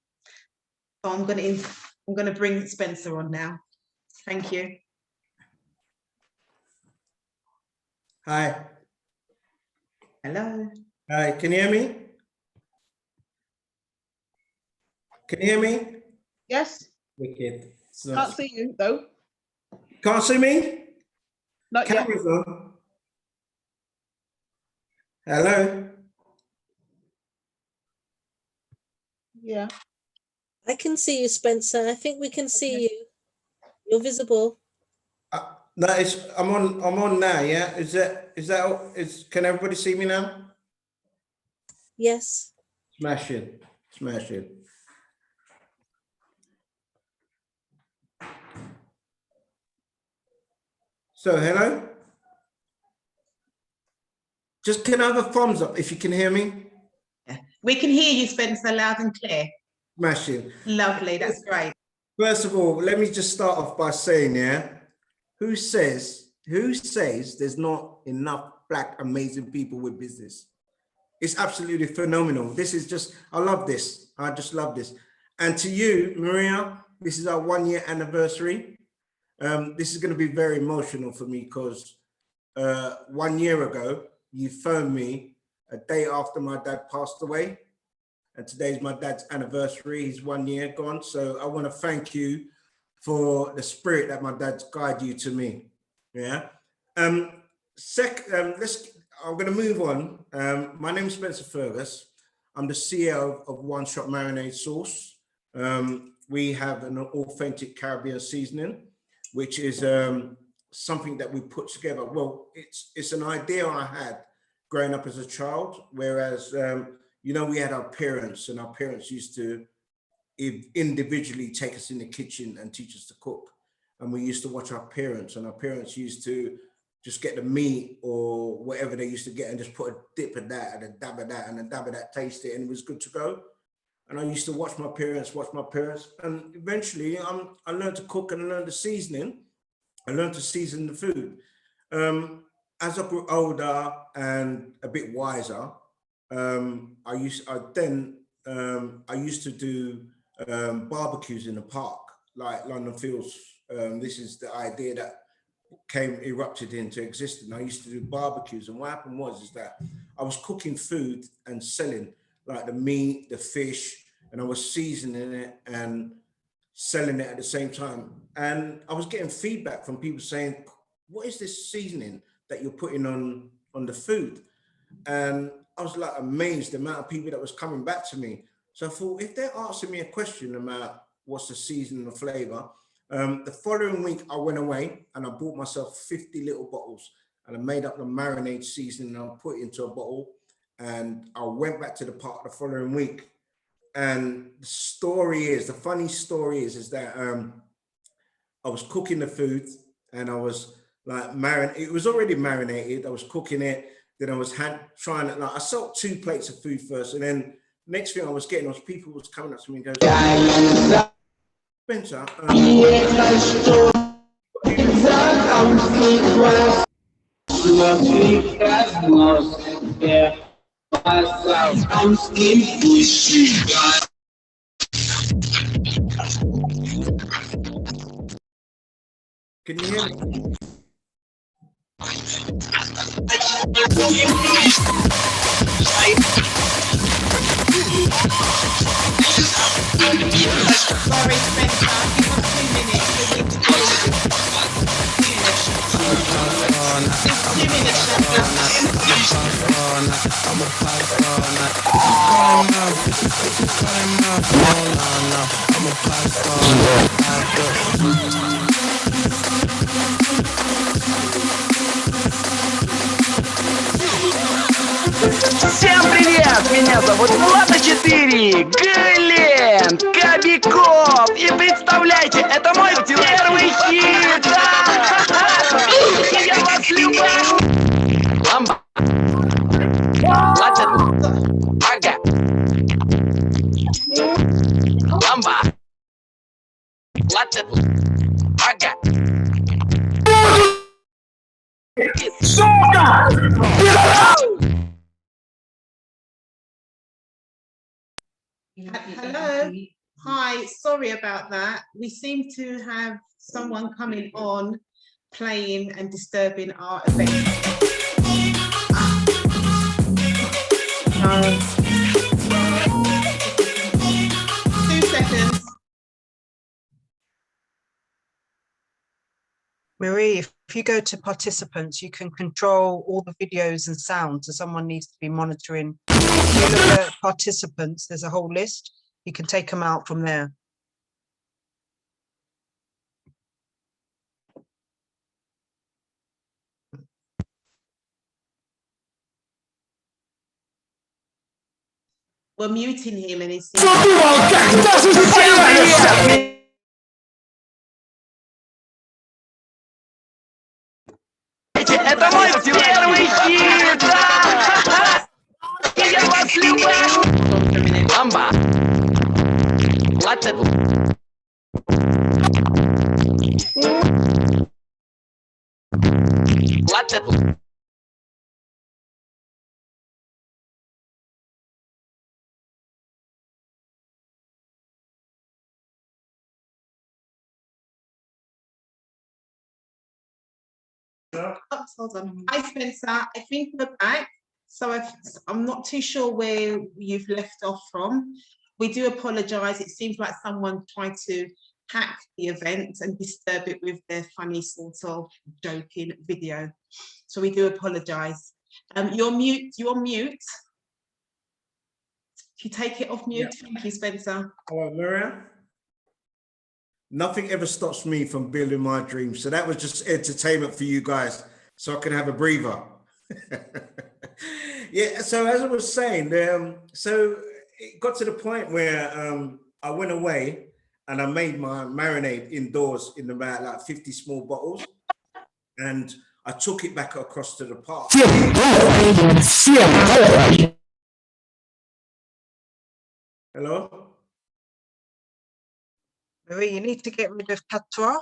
So I'm going to bring Spencer on now. Thank you. Hi. Hello. Hi, can you hear me? Can you hear me? Yes. Wicked. So, Can't see you though. can't see me? Not yet. Camera's on. Hello? Yeah. I can see you, Spencer. I think we can see you. You're visible. No, I'm on now, yeah? Can everybody see me now? Yes. Smash it. Smash it. So, hello? Just can I have a thumbs up if you can hear me? Yeah. We can hear you, Spencer, loud and clear. Smash it. Lovely, that's great. First of all, let me just start off by saying, yeah, who says there's not enough Black amazing people with business? It's absolutely phenomenal. This is just, I love this. I just love this. And to you, Maria, this is our 1-year anniversary. This is going to be very emotional for me because 1 year ago, you phoned me a day after my dad passed away. And today's my dad's anniversary. He's 1 year gone. So I want to thank you for the spirit that my dad's guided you to me. Yeah. I'm going to move on. My name is Spencer Fergus. I'm the CEO of One Shot Marinade Sauce. We have an authentic Caribbean seasoning, which is something that we put together. Well, it's an idea I had growing up as a child, whereas, you know, we had our parents, and our parents used to individually take us in the kitchen and teach us to cook. And we used to watch our parents, and our parents used to just get the meat or whatever they used to get and just put a dip of that and a dab of that and a dab of that, taste it, and it was good to go. And I used to watch my parents, and eventually I learned to cook and I learned the seasoning. I learned to season the food. As I grew older and a bit wiser, I used to do barbecues in the park, like London Fields. This is the idea that erupted into existence. I used to do barbecues, and what happened was that I was cooking food and selling, like the meat, the fish, and I was seasoning it and selling it at the same time. And I was getting feedback from people saying, what is this seasoning that you're putting on the food? And I was like amazed the amount of people that was coming back to me. So I thought, if they're asking me a question about what's the seasoning or flavor, the following week I went away and I bought myself 50 little bottles, and I made up the marinade seasoning and I put it into a bottle, and I went back to the park the following week. And the funny story is that I was cooking the food, and I was like it was already marinated. I was cooking it, then I was trying it. Like I sold 2 plates of food first, and then next thing I was getting was people was coming up to me and goes, Spencer, Can you hear me? Sorry, Spencer, you have 2 minutes. We need to do this. 2 minutes, Всем привет! Меня зовут Влада 4, Глент, Кобяков. И представляйте, это мой первый хит! Я вас люблю! Ламба. Латер. Ага. Ламба. Латер. Ага. Сука! Hello. Hi, sorry about that. We seem to have someone coming on, playing and disturbing our event. 2 seconds. Marie, if you go to participants, you can control all the videos and sounds, so someone needs to be monitoring. If you look at participants, there's a whole list. You can take them out from there. We're muting him and he's... Это мой первый хит! Я вас люблю! Ламба. Латер. Латер. Hold on. Hi, Spencer. I think we're back. So I'm not too sure where you've left off from. We do apologise. It seems like someone tried to hack the event and disturb it with their funny sort of joking video. So we do apologise. You're mute. You're mute. If you take it off mute, yeah. Thank you, Spencer. Hello, Miriam. Nothing ever stops me from building my dreams. So that was just entertainment for you guys, so I can have a breather. Yeah, so as I was saying, so it got to the point where I went away and I made my marinade indoors in about like 50 small bottles. And I took it back across to the park. Hello? Marie, you need to get rid of Katra.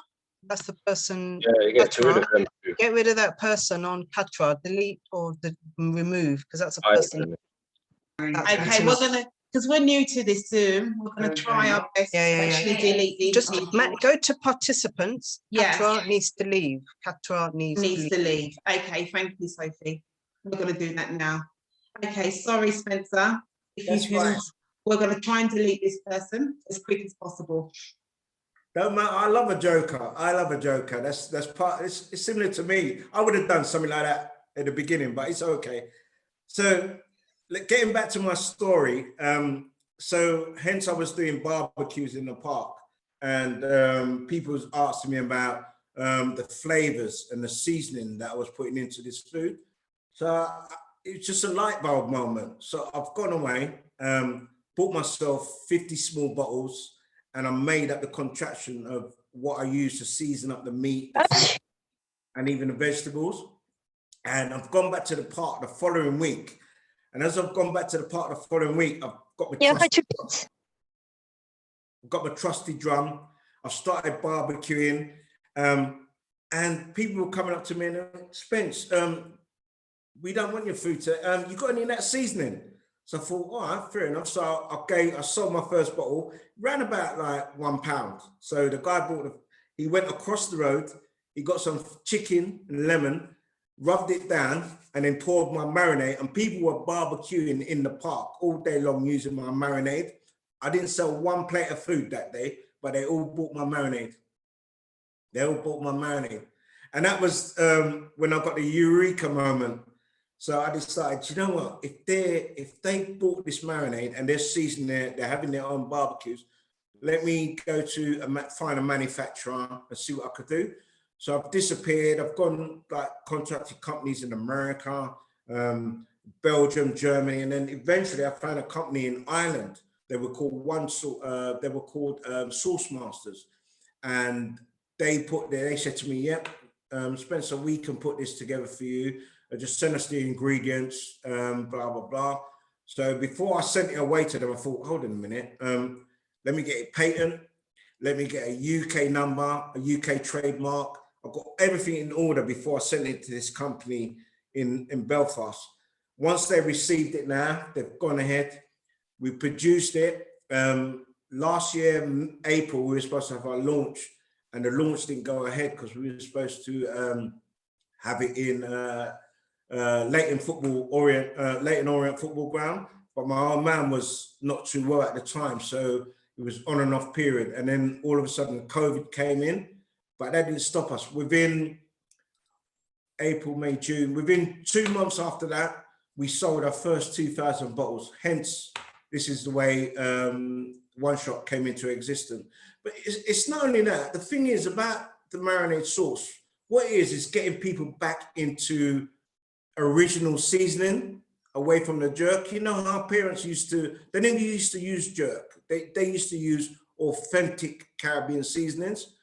That's the person. Yeah, you get rid of them too. Get rid of that person on Katra. Delete or remove, because that's a person. Okay, we're gonna, because we're new to this Zoom, we're gonna try our best to actually delete these. Just go to participants. Yeah. Katra needs to leave. Katra needs to leave. Okay, thank you, Sophie. We're gonna do that now. Okay, sorry, Spencer. We're gonna try and delete this person as quick as possible. Don't matter. I love a joker. I love a joker. That's part. It's similar to me. I would have done something like that at the beginning, but it's okay. So, getting back to my story. So hence I was doing barbecues in the park, and people was asking me about the flavors and the seasoning that I was putting into this food. So it's just a light bulb moment. So I've gone away, bought myself 50 small bottles. And I made up the contraction of what I use to season up the meat, the fish, and even the vegetables. And I've gone back to the park the following week. And as I've gone back to the park the following week, I've got my trusty drum. I've started barbecuing. And people were coming up to me and Spence, we don't want your food to, you got any of that seasoning? So I thought, all right, fair enough. So I sold my first bottle, ran about like £1. So the guy he went across the road, he got some chicken and lemon, rubbed it down, and then poured my marinade. And people were barbecuing in the park all day long using my marinade. I didn't sell one plate of food that day, but they all bought my marinade. They all bought my marinade. And that was when I got the eureka moment. So I decided, you know what, if they bought this marinade and they're seasoning it, they're having their own barbecues, let me go to find a manufacturer and see what I could do. So I've disappeared. I've gone like contracted companies in America, Belgium, Germany, and then eventually I found a company in Ireland. They were called Sauce Masters, and they said to me, "Yep, Spencer, we can put this together for you. Just send us the ingredients, blah blah blah." So before I sent it away to them, I thought, hold on a minute, let me get it patent, let me get a UK number, a UK trademark. I've got everything in order before I sent it to this company in Belfast. Once they received it now, they've gone ahead. We produced it. Last year, April, we were supposed to have our launch, and the launch didn't go ahead because we were supposed to have it in Leighton Orient football ground. But my old man was not too well at the time, so it was on and off period. And then all of a sudden, COVID came in. But that didn't stop us. Within April, May, June, within 2 months after that, we sold our first 2,000 bottles. Hence, this is the way One Shot came into existence. But it's not only that. The thing is about the marinade sauce, what it is getting people back into original seasoning, away from the jerk. You know how our parents used to, they never used to use jerk. They used to use authentic Caribbean seasonings.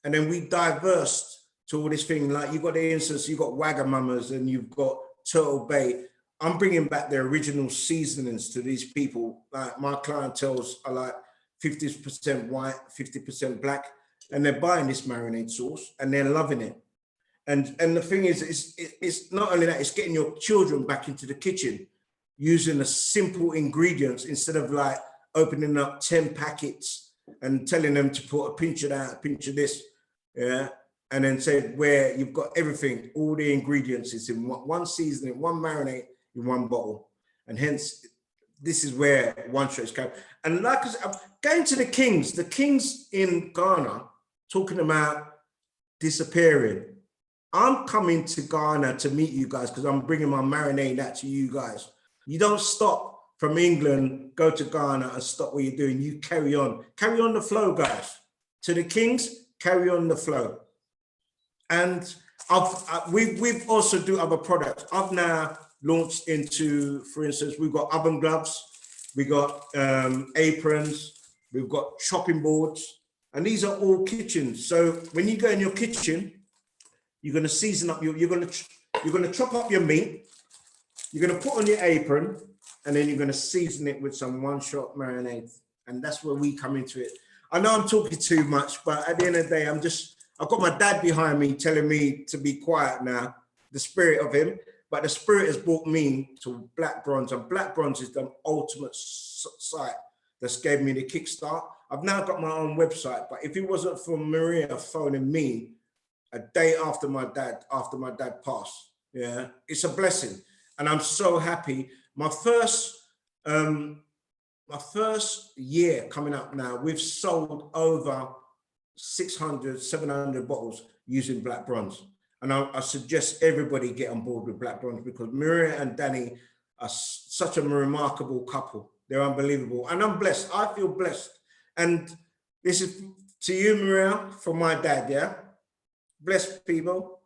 And then we diversed to all this thing, like you've got the instance, you've got Wagamamas and you've got Turtle Bay. I'm bringing back the original seasonings to these people. Like my clientels are like 50% white, 50% black, and they're buying this marinade sauce and they're loving it. And the thing is, it's not only that, it's getting your children back into the kitchen using the simple ingredients instead of like opening up 10 packets and telling them to put a pinch of that, a pinch of this. Yeah, and then say where you've got everything, all the ingredients is in one seasoning, one marinade in one bottle, and hence this is where One Shot is coming. And like I said, I'm going to the Kings in Ghana, talking about disappearing. I'm coming to Ghana to meet you guys because I'm bringing my marinade out to you guys. You don't stop from England, go to Ghana and stop what you're doing. You carry on the flow, guys. To the Kings. Carry on the flow. And we've also do other products. I've now launched into, for instance, we've got oven gloves, we got aprons, we've got chopping boards, and these are all kitchens. So when you go in your kitchen, you're going to season up, you're going to chop up your meat, you're going to put on your apron, and then you're going to season it with some One Shot marinade. And that's where we come into it. I know I'm talking too much, but at the end of the day, I've got my dad behind me telling me to be quiet now, the spirit of him, but the spirit has brought me to Black Bronze, and Black Bronze is the ultimate site that's gave me the kickstart. I've now got my own website, but if it wasn't for Maria phoning me a day after my dad passed, yeah, it's a blessing. And I'm so happy. My first year coming up now, we've sold over 600, 700 bottles using Black Bronze. And I suggest everybody get on board with Black Bronze because Maria and Danny are such a remarkable couple. They're unbelievable. And I'm blessed. I feel blessed. And this is to you, Maria, from my dad, yeah? Blessed people.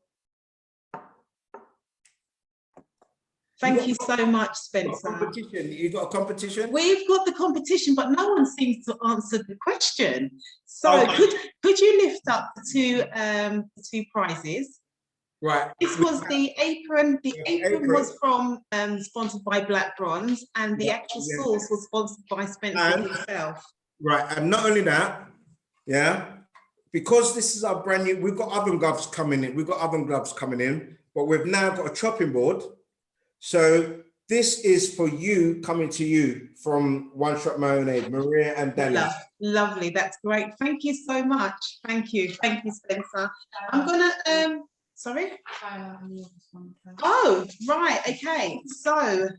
Thank you so much, Spencer. Competition. You got a competition? We've got the competition, but no one seems to answer the question. So could you lift up the two prizes? Right. This was the apron. The apron was from sponsored by Black Bronze, and the actual sauce was sponsored by Spencer himself. Right, and not only that, yeah, because this is our brand new, we've got oven gloves coming in. We've got oven gloves coming in, but we've now got a chopping board. So this is for you, coming to you from One Shot Marinade, Maria and Della. Lovely, that's great. Thank you so much. Thank you, Spencer. I'm gonna sorry. Oh, right, okay. So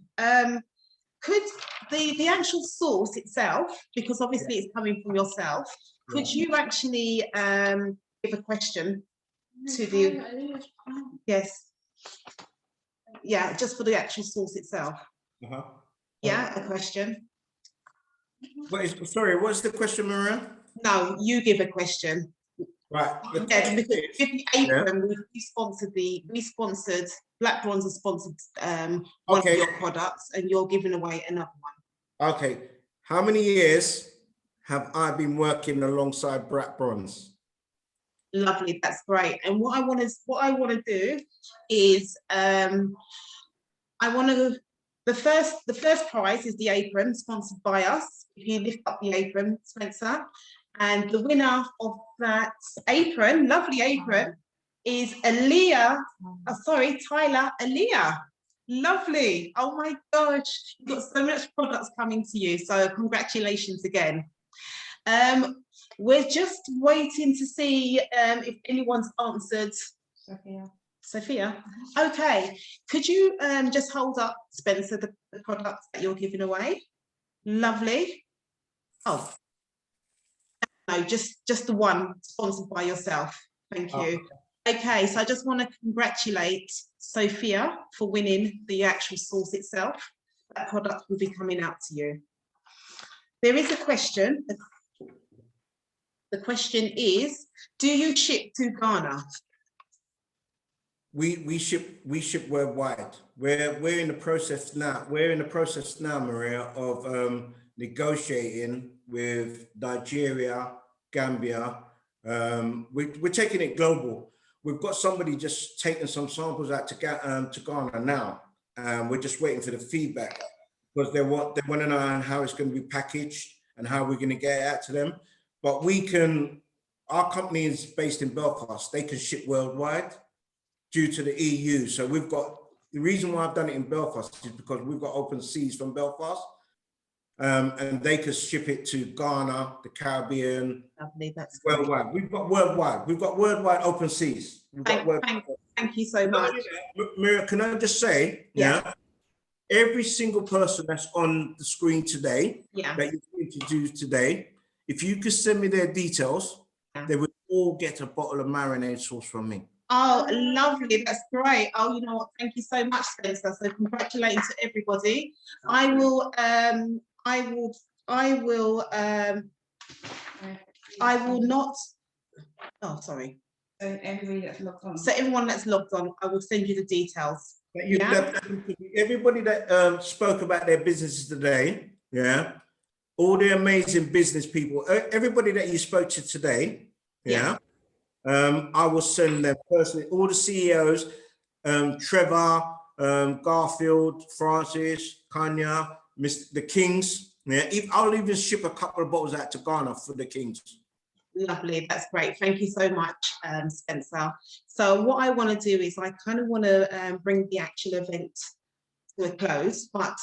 could the actual source itself, because obviously it's coming from yourself, could you actually give a question to the, yes, yeah, just for the actual source itself? Yeah, a question. Sorry, what's the question, Maria? No, you give a question. Right. Yeah, because with the apron, we sponsored, Black Bronze has sponsored one of your products, and you're giving away another one. Okay. How many years have I been working alongside Black Bronze? Lovely, that's great. And what I want to do is the first prize is the apron sponsored by us. If you lift up the apron, Spencer, and the winner of that apron, lovely apron, is Tyler Aaliyah. Lovely. Oh my gosh, you've got so much products coming to you. So congratulations again. We're just waiting to see if anyone's answered. Sophia. Okay. Could you just hold up, Spencer, the products that you're giving away? Lovely. Oh. No, just the one sponsored by yourself. Thank you. Okay, so I just want to congratulate Sophia for winning the actual source itself. That product will be coming out to you. There is a question. The question is, do you ship to Ghana? We ship worldwide. We're in the process now. We're in the process now, Maria, of negotiating with Nigeria, Gambia. We're taking it global. We've got somebody just taking some samples out to Ghana now. We're just waiting for the feedback because they want to know how it's going to be packaged and how we're going to get it out to them. But our company is based in Belfast. They can ship worldwide due to the EU. So we've got, the reason why I've done it in Belfast is because we've got open seas from Belfast. And they could ship it to Ghana, the Caribbean, lovely, that's worldwide. We've got worldwide open seas. Thank you so much. Mira, can I just say, yeah, every single person that's on the screen today, that you introduced today, if you could send me their details, they would all get a bottle of marinade sauce from me. Oh, lovely. That's great. Oh, you know what? Thank you so much, Spencer. So congratulating to everybody. I will not. Oh, sorry. So everyone that's logged on, I will send you the details. Everybody that spoke about their businesses today, all the amazing business people, everybody that you spoke to today, I will send them personally, all the CEOs, Trevor, Garfield, Francis, Kanya, the Kings. I'll even ship a couple of bottles out to Ghana for the Kings. Lovely, that's great. Thank you so much, Spencer. So what I want to do is I kind of want to bring the actual event to a close, but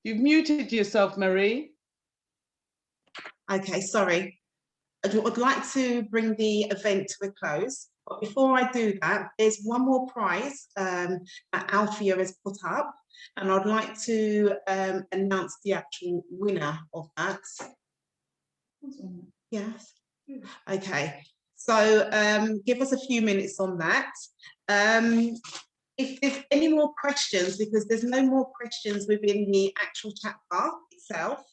You've muted yourself, Marie. Okay, sorry. I would like to bring the event to a close. But before I do that, there's one more prize that Althea has put up, and I'd like to announce the actual winner of that. Yes. Okay. So give us a few minutes on that. If there's any more questions, because there's no more questions within the actual chat bar itself,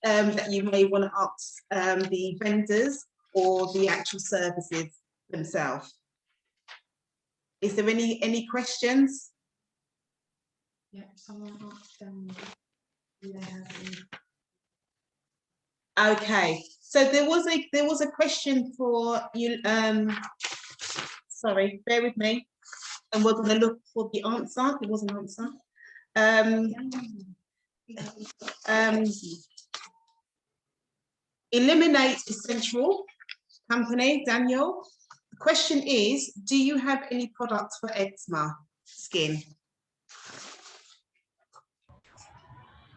that you may want to ask the vendors or the actual services themselves. Is there any questions? Yeah, someone asked them. Okay, so there was a question for you. Sorry, bear with me, and we're going to look for the answer. There was an answer. ILLUMINATE Essential Company, Daniel. The question is, do you have any products for eczema skin?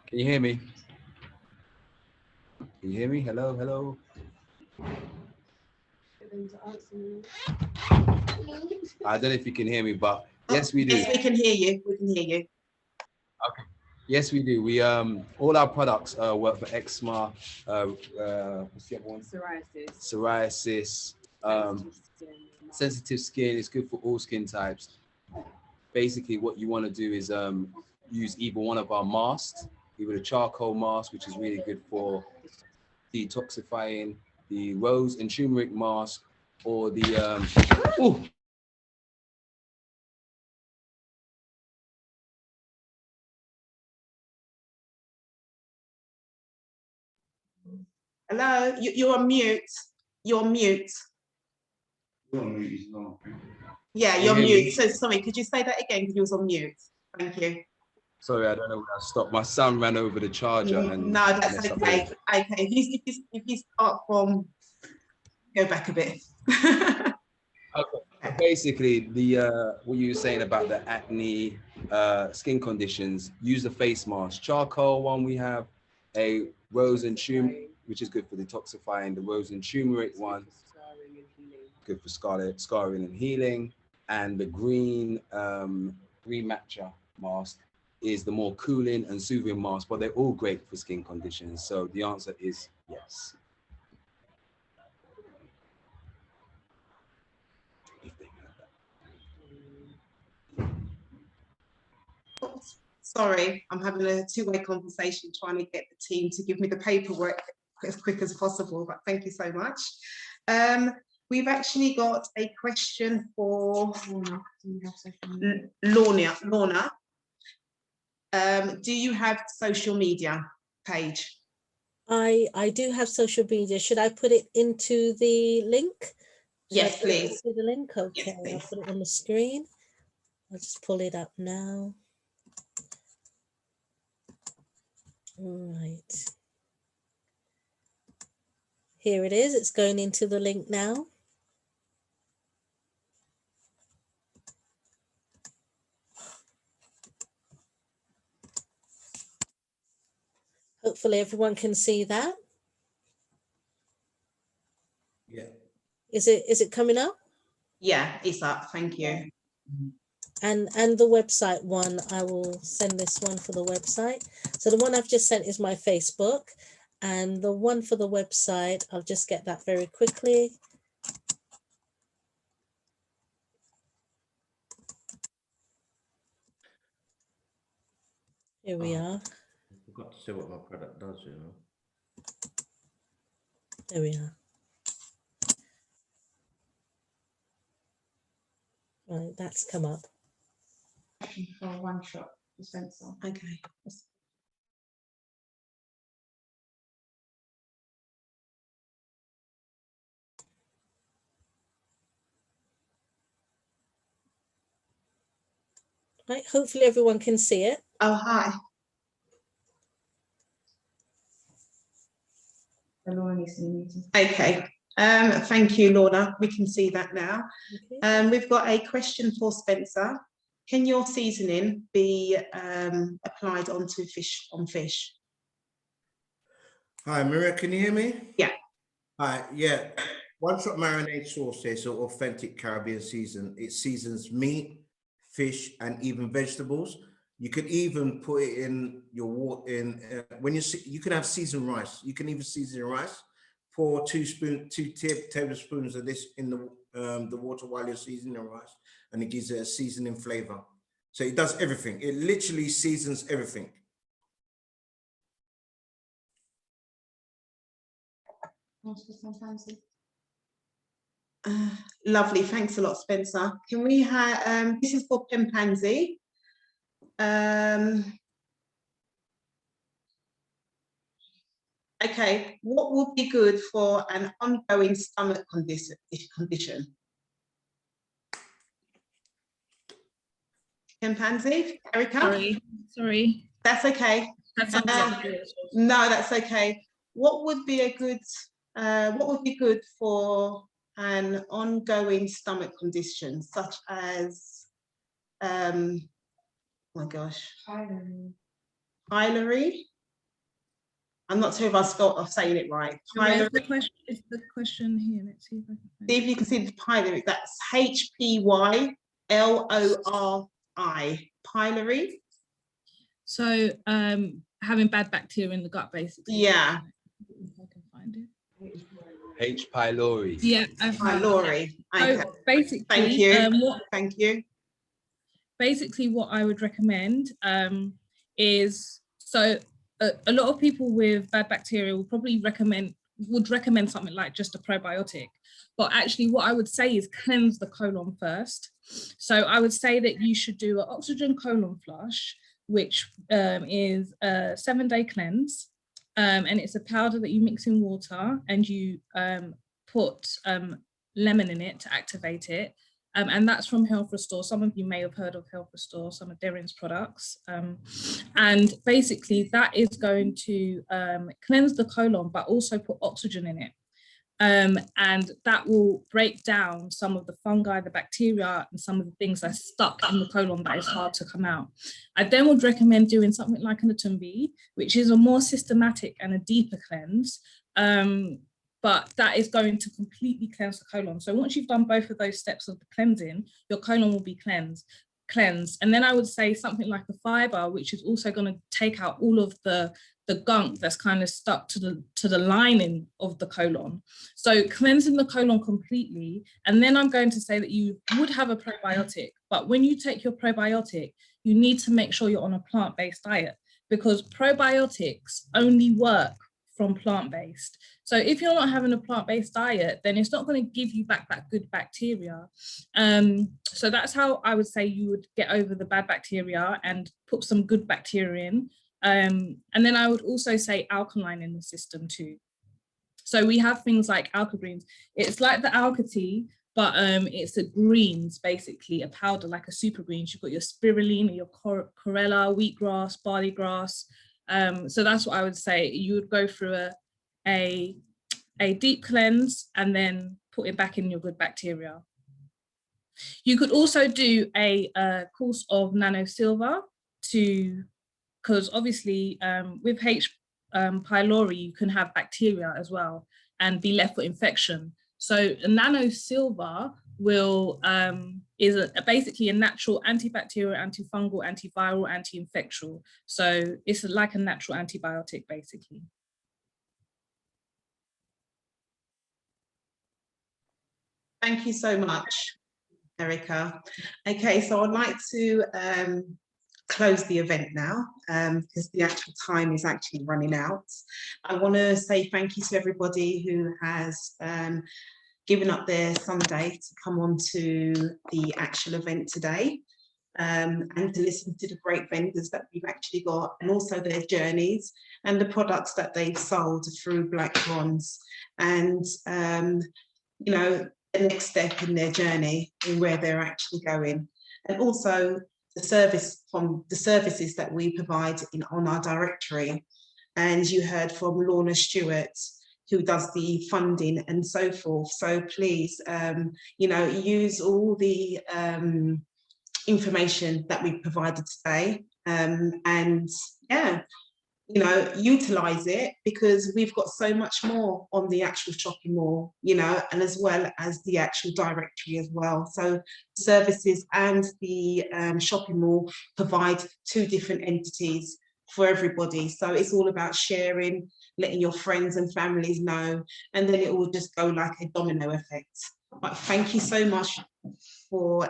Can you hear me? Can you hear me? Hello, hello. I don't know if you can hear me, but yes, we do. Yes, we can hear you. We can hear you. Okay. Yes, we do. We all our products work for eczema. What's the other one? Psoriasis. Sensitive skin. It's good for all skin types. Basically, what you want to do is use either one of our masks, either the charcoal mask, which is really good for detoxifying, the rose and turmeric mask, or the Hello, you're on mute. You're on mute. Yeah, you're mute. So sorry, could you say that again? Because you was on mute. Thank you. Sorry, I don't know when I stopped. My son ran over the charger and no, that's okay. Okay, if you start from, go back a bit. Okay. Basically, the what you were saying about the acne, skin conditions, use the face mask. Charcoal one, we have a rose and turmeric, which is good for detoxifying. The rose and turmeric one, good for scarring and healing. And the green matcha mask is the more cooling and soothing mask, but they're all great for skin conditions. So the answer is yes. Sorry, I'm having a two-way conversation trying to get the team to give me the paperwork as quick as possible, but thank you so much. We've actually got a question for Lorna. Do you have social media page? I do have social media. Should I put it into the link? Yes, please. The link, okay. Yes, please. I'll put it on the screen. I'll just pull it up now. All right. Here it is. It's going into the link now. Hopefully everyone can see that. Yeah. Is it coming up? Yeah, it's up. Thank you. And the website one, I will send this one for the website. So the one I've just sent is my Facebook, and the one for the website, I'll just get that very quickly. Here we are. I forgot to say what my product does, you know. There we are. Right, that's come up. For one shot dispenser. Okay. Right, hopefully everyone can see it. Oh, hi. Okay. Thank you, Lorna. We can see that now. Okay. We've got a question for Spencer. Can your seasoning be applied onto fish on fish? Hi, Maria, can you hear me? Yeah. Hi, yeah. One Shot Marinade Sauce is an authentic Caribbean season. It seasons meat, fish, and even vegetables. You could even put it in your water. When you can have seasoned rice. You can even season your rice. Pour 2 tablespoons of this in the water while you're seasoning the rice, and it gives it a seasoning flavor. So it does everything. It literally seasons everything. Lovely, thanks a lot, Spencer. Can we have, this is for Pempamsie. Okay, what would be good for an ongoing stomach condition? Pempamsie, Erica? Sorry. That's okay. That's No, that's okay. what would be good for an ongoing stomach condition such as oh my gosh, pylori. I'm not sure if I'm saying it right. Is the question here? Let's see if I can find See if you can see the pylori. That's HPYLORI. Pylori. So having bad bacteria in the gut, basically. Yeah. If I can find it. H. pylori. Yeah, pylori. Okay. So basically, thank you. Thank you. Basically, what I would recommend is, so a lot of people with bad bacteria will probably would recommend something like just a probiotic. But actually, what I would say is cleanse the colon first. So I would say that you should do an oxygen colon flush, which is a 7-day cleanse. And it's a powder that you mix in water and you put lemon in it to activate it. And that's from Health Restore. Some of you may have heard of Health Restore, some of Darren's products. And basically that is going to cleanse the colon, but also put oxygen in it. And that will break down some of the fungi, the bacteria, and some of the things that are stuck in the colon that is hard to come out. I then would recommend doing something like an Untitled, which is a more systematic and a deeper cleanse. But that is going to completely cleanse the colon. So once you've done both of those steps of the cleansing, your colon will be cleansed. And then I would say something like the fiber, which is also going to take out all of the gunk that's kind of stuck to the lining of the colon. So cleansing the colon completely. And then I'm going to say that you would have a probiotic, but when you take your probiotic, you need to make sure you're on a plant-based diet, because probiotics only work from plant-based. So if you're not having a plant-based diet, then it's not going to give you back that good bacteria. So that's how I would say you would get over the bad bacteria and put some good bacteria in. And then I would also say alkaline in the system too. So we have things like alka-greens. It's like the alka-tea, but it's a greens, basically, a powder like a super greens. You've got your spirulina, your chlorella, wheatgrass, barley grass. So that's what I would say. You would go through a deep cleanse and then put it back in your good bacteria. You could also do a course of nano silver because obviously with H. pylori, you can have bacteria as well and be left with infection. So a nano silver is basically a natural antibacterial, antifungal, antiviral, anti-infectious. So it's like a natural antibiotic, basically. Thank you so much, Erica. Okay, so I'd like to close the event now because the actual time is actually running out. I want to say thank you to everybody who has given up their Sunday to come on to the actual event today and to listen to the great vendors that we've actually got, and also their journeys and the products that they've sold through Black Swans, and you know, the next step in their journey and where they're actually going, and also the services that we provide on our directory. And you heard from Lorna Stewart, who does the funding and so forth. So please, you know, use all the information that we provided today, and yeah, you know, utilize it, because we've got so much more on the actual shopping mall, you know, and as well as the actual directory as well. So services and the shopping mall provide two different entities for everybody. So it's all about sharing, letting your friends and families know, and then it will just go like a domino effect. But thank you so much for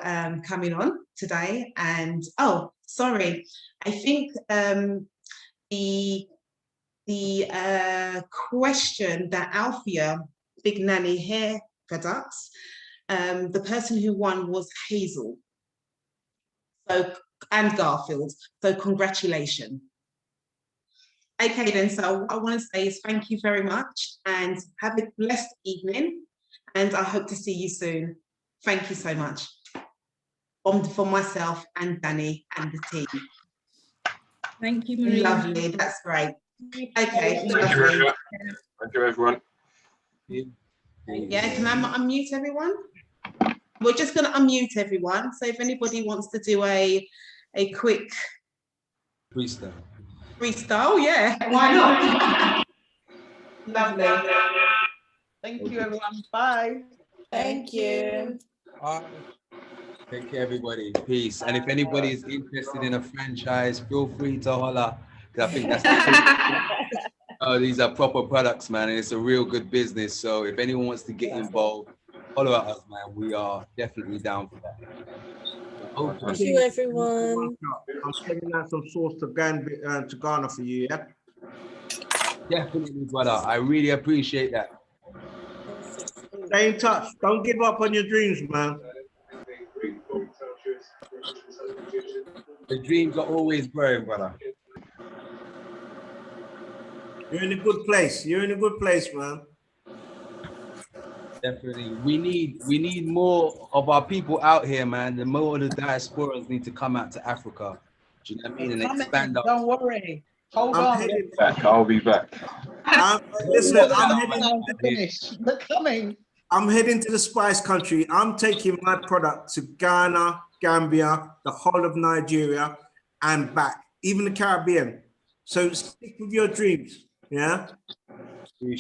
coming on today. And oh, sorry, I think the question that Althea, Big Nanny Hair Products, the person who won was Hazel, so, and Garfield, so congratulations. Okay then, so what I want to say is thank you very much and have a blessed evening, and I hope to see you soon. Thank you so much. For myself and Danny and the team. Thank you, Maria. Lovely, that's great. Okay, Thank you, lovely. everyone. Thank you, everyone. Yeah, can I unmute everyone? We're just going to unmute everyone. So if anybody wants to do a quick Freestyle. freestyle, yeah, why not? Lovely. Thank you, everyone. Bye. Thank you. Take care, everybody. Peace. And if anybody is interested in a franchise, feel free to holler. 'Cause I think that's these are proper products, man, and it's a real good business. So if anyone wants to get involved, follow us, man. We are definitely down for that. Thank you, everyone. I'm sending out some sauce to Ghana for you, yeah? Definitely, brother. I really appreciate that. Stay in touch. Don't give up on your dreams, man. The dreams are always growing, brother. You're in a good place. You're in a good place, man. Definitely. We need more of our people out here, man. The more of the diasporas need to come out to Africa. Do you know what I mean? And expand up. Don't worry. Hold on. I'll be back. Listen, They're coming. I'm heading to the Spice Country. I'm taking my product to Ghana, Gambia, the whole of Nigeria, and back, even the Caribbean. So stick with your dreams, yeah?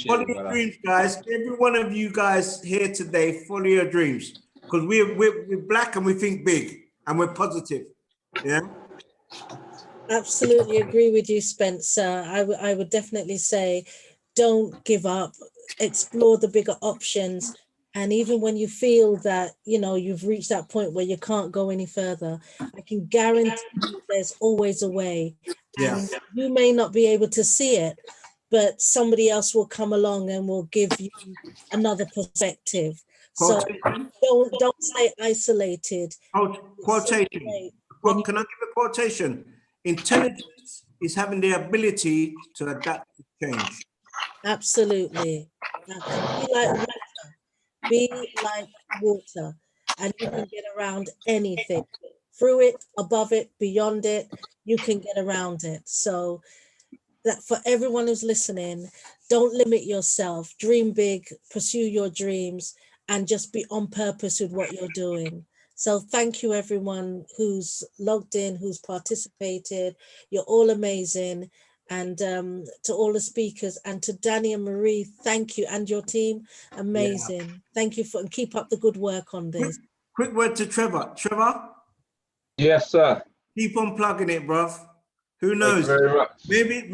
Follow your dreams, guys. Every one of you guys here today, follow your dreams. Because we're black and we think big and we're positive, yeah? Absolutely agree with you, Spencer. I would definitely say, don't give up, explore the bigger options. And even when you feel that, you know, you've reached that point where you can't go any further, I can guarantee you there's always a way. Yeah. And you may not be able to see it, but somebody else will come along and will give you another perspective. So don't stay isolated. Quotation. Can I give a quotation? Intelligence is having the ability to adapt to change. Absolutely. Be like water, and you can get around anything. Through it, above it, beyond it, you can get around it. So that for everyone who's listening, don't limit yourself. Dream big, pursue your dreams, and just be on purpose with what you're doing. So thank you, everyone who's logged in, who's participated. You're all amazing. And to all the speakers, and to Danny and Marie, thank you, and your team, amazing. Yeah. Thank you and keep up the good work on this. Quick word to Trevor. Trevor? Yes, sir. Keep on plugging it, bruv. Who knows? Thank you very much. Maybe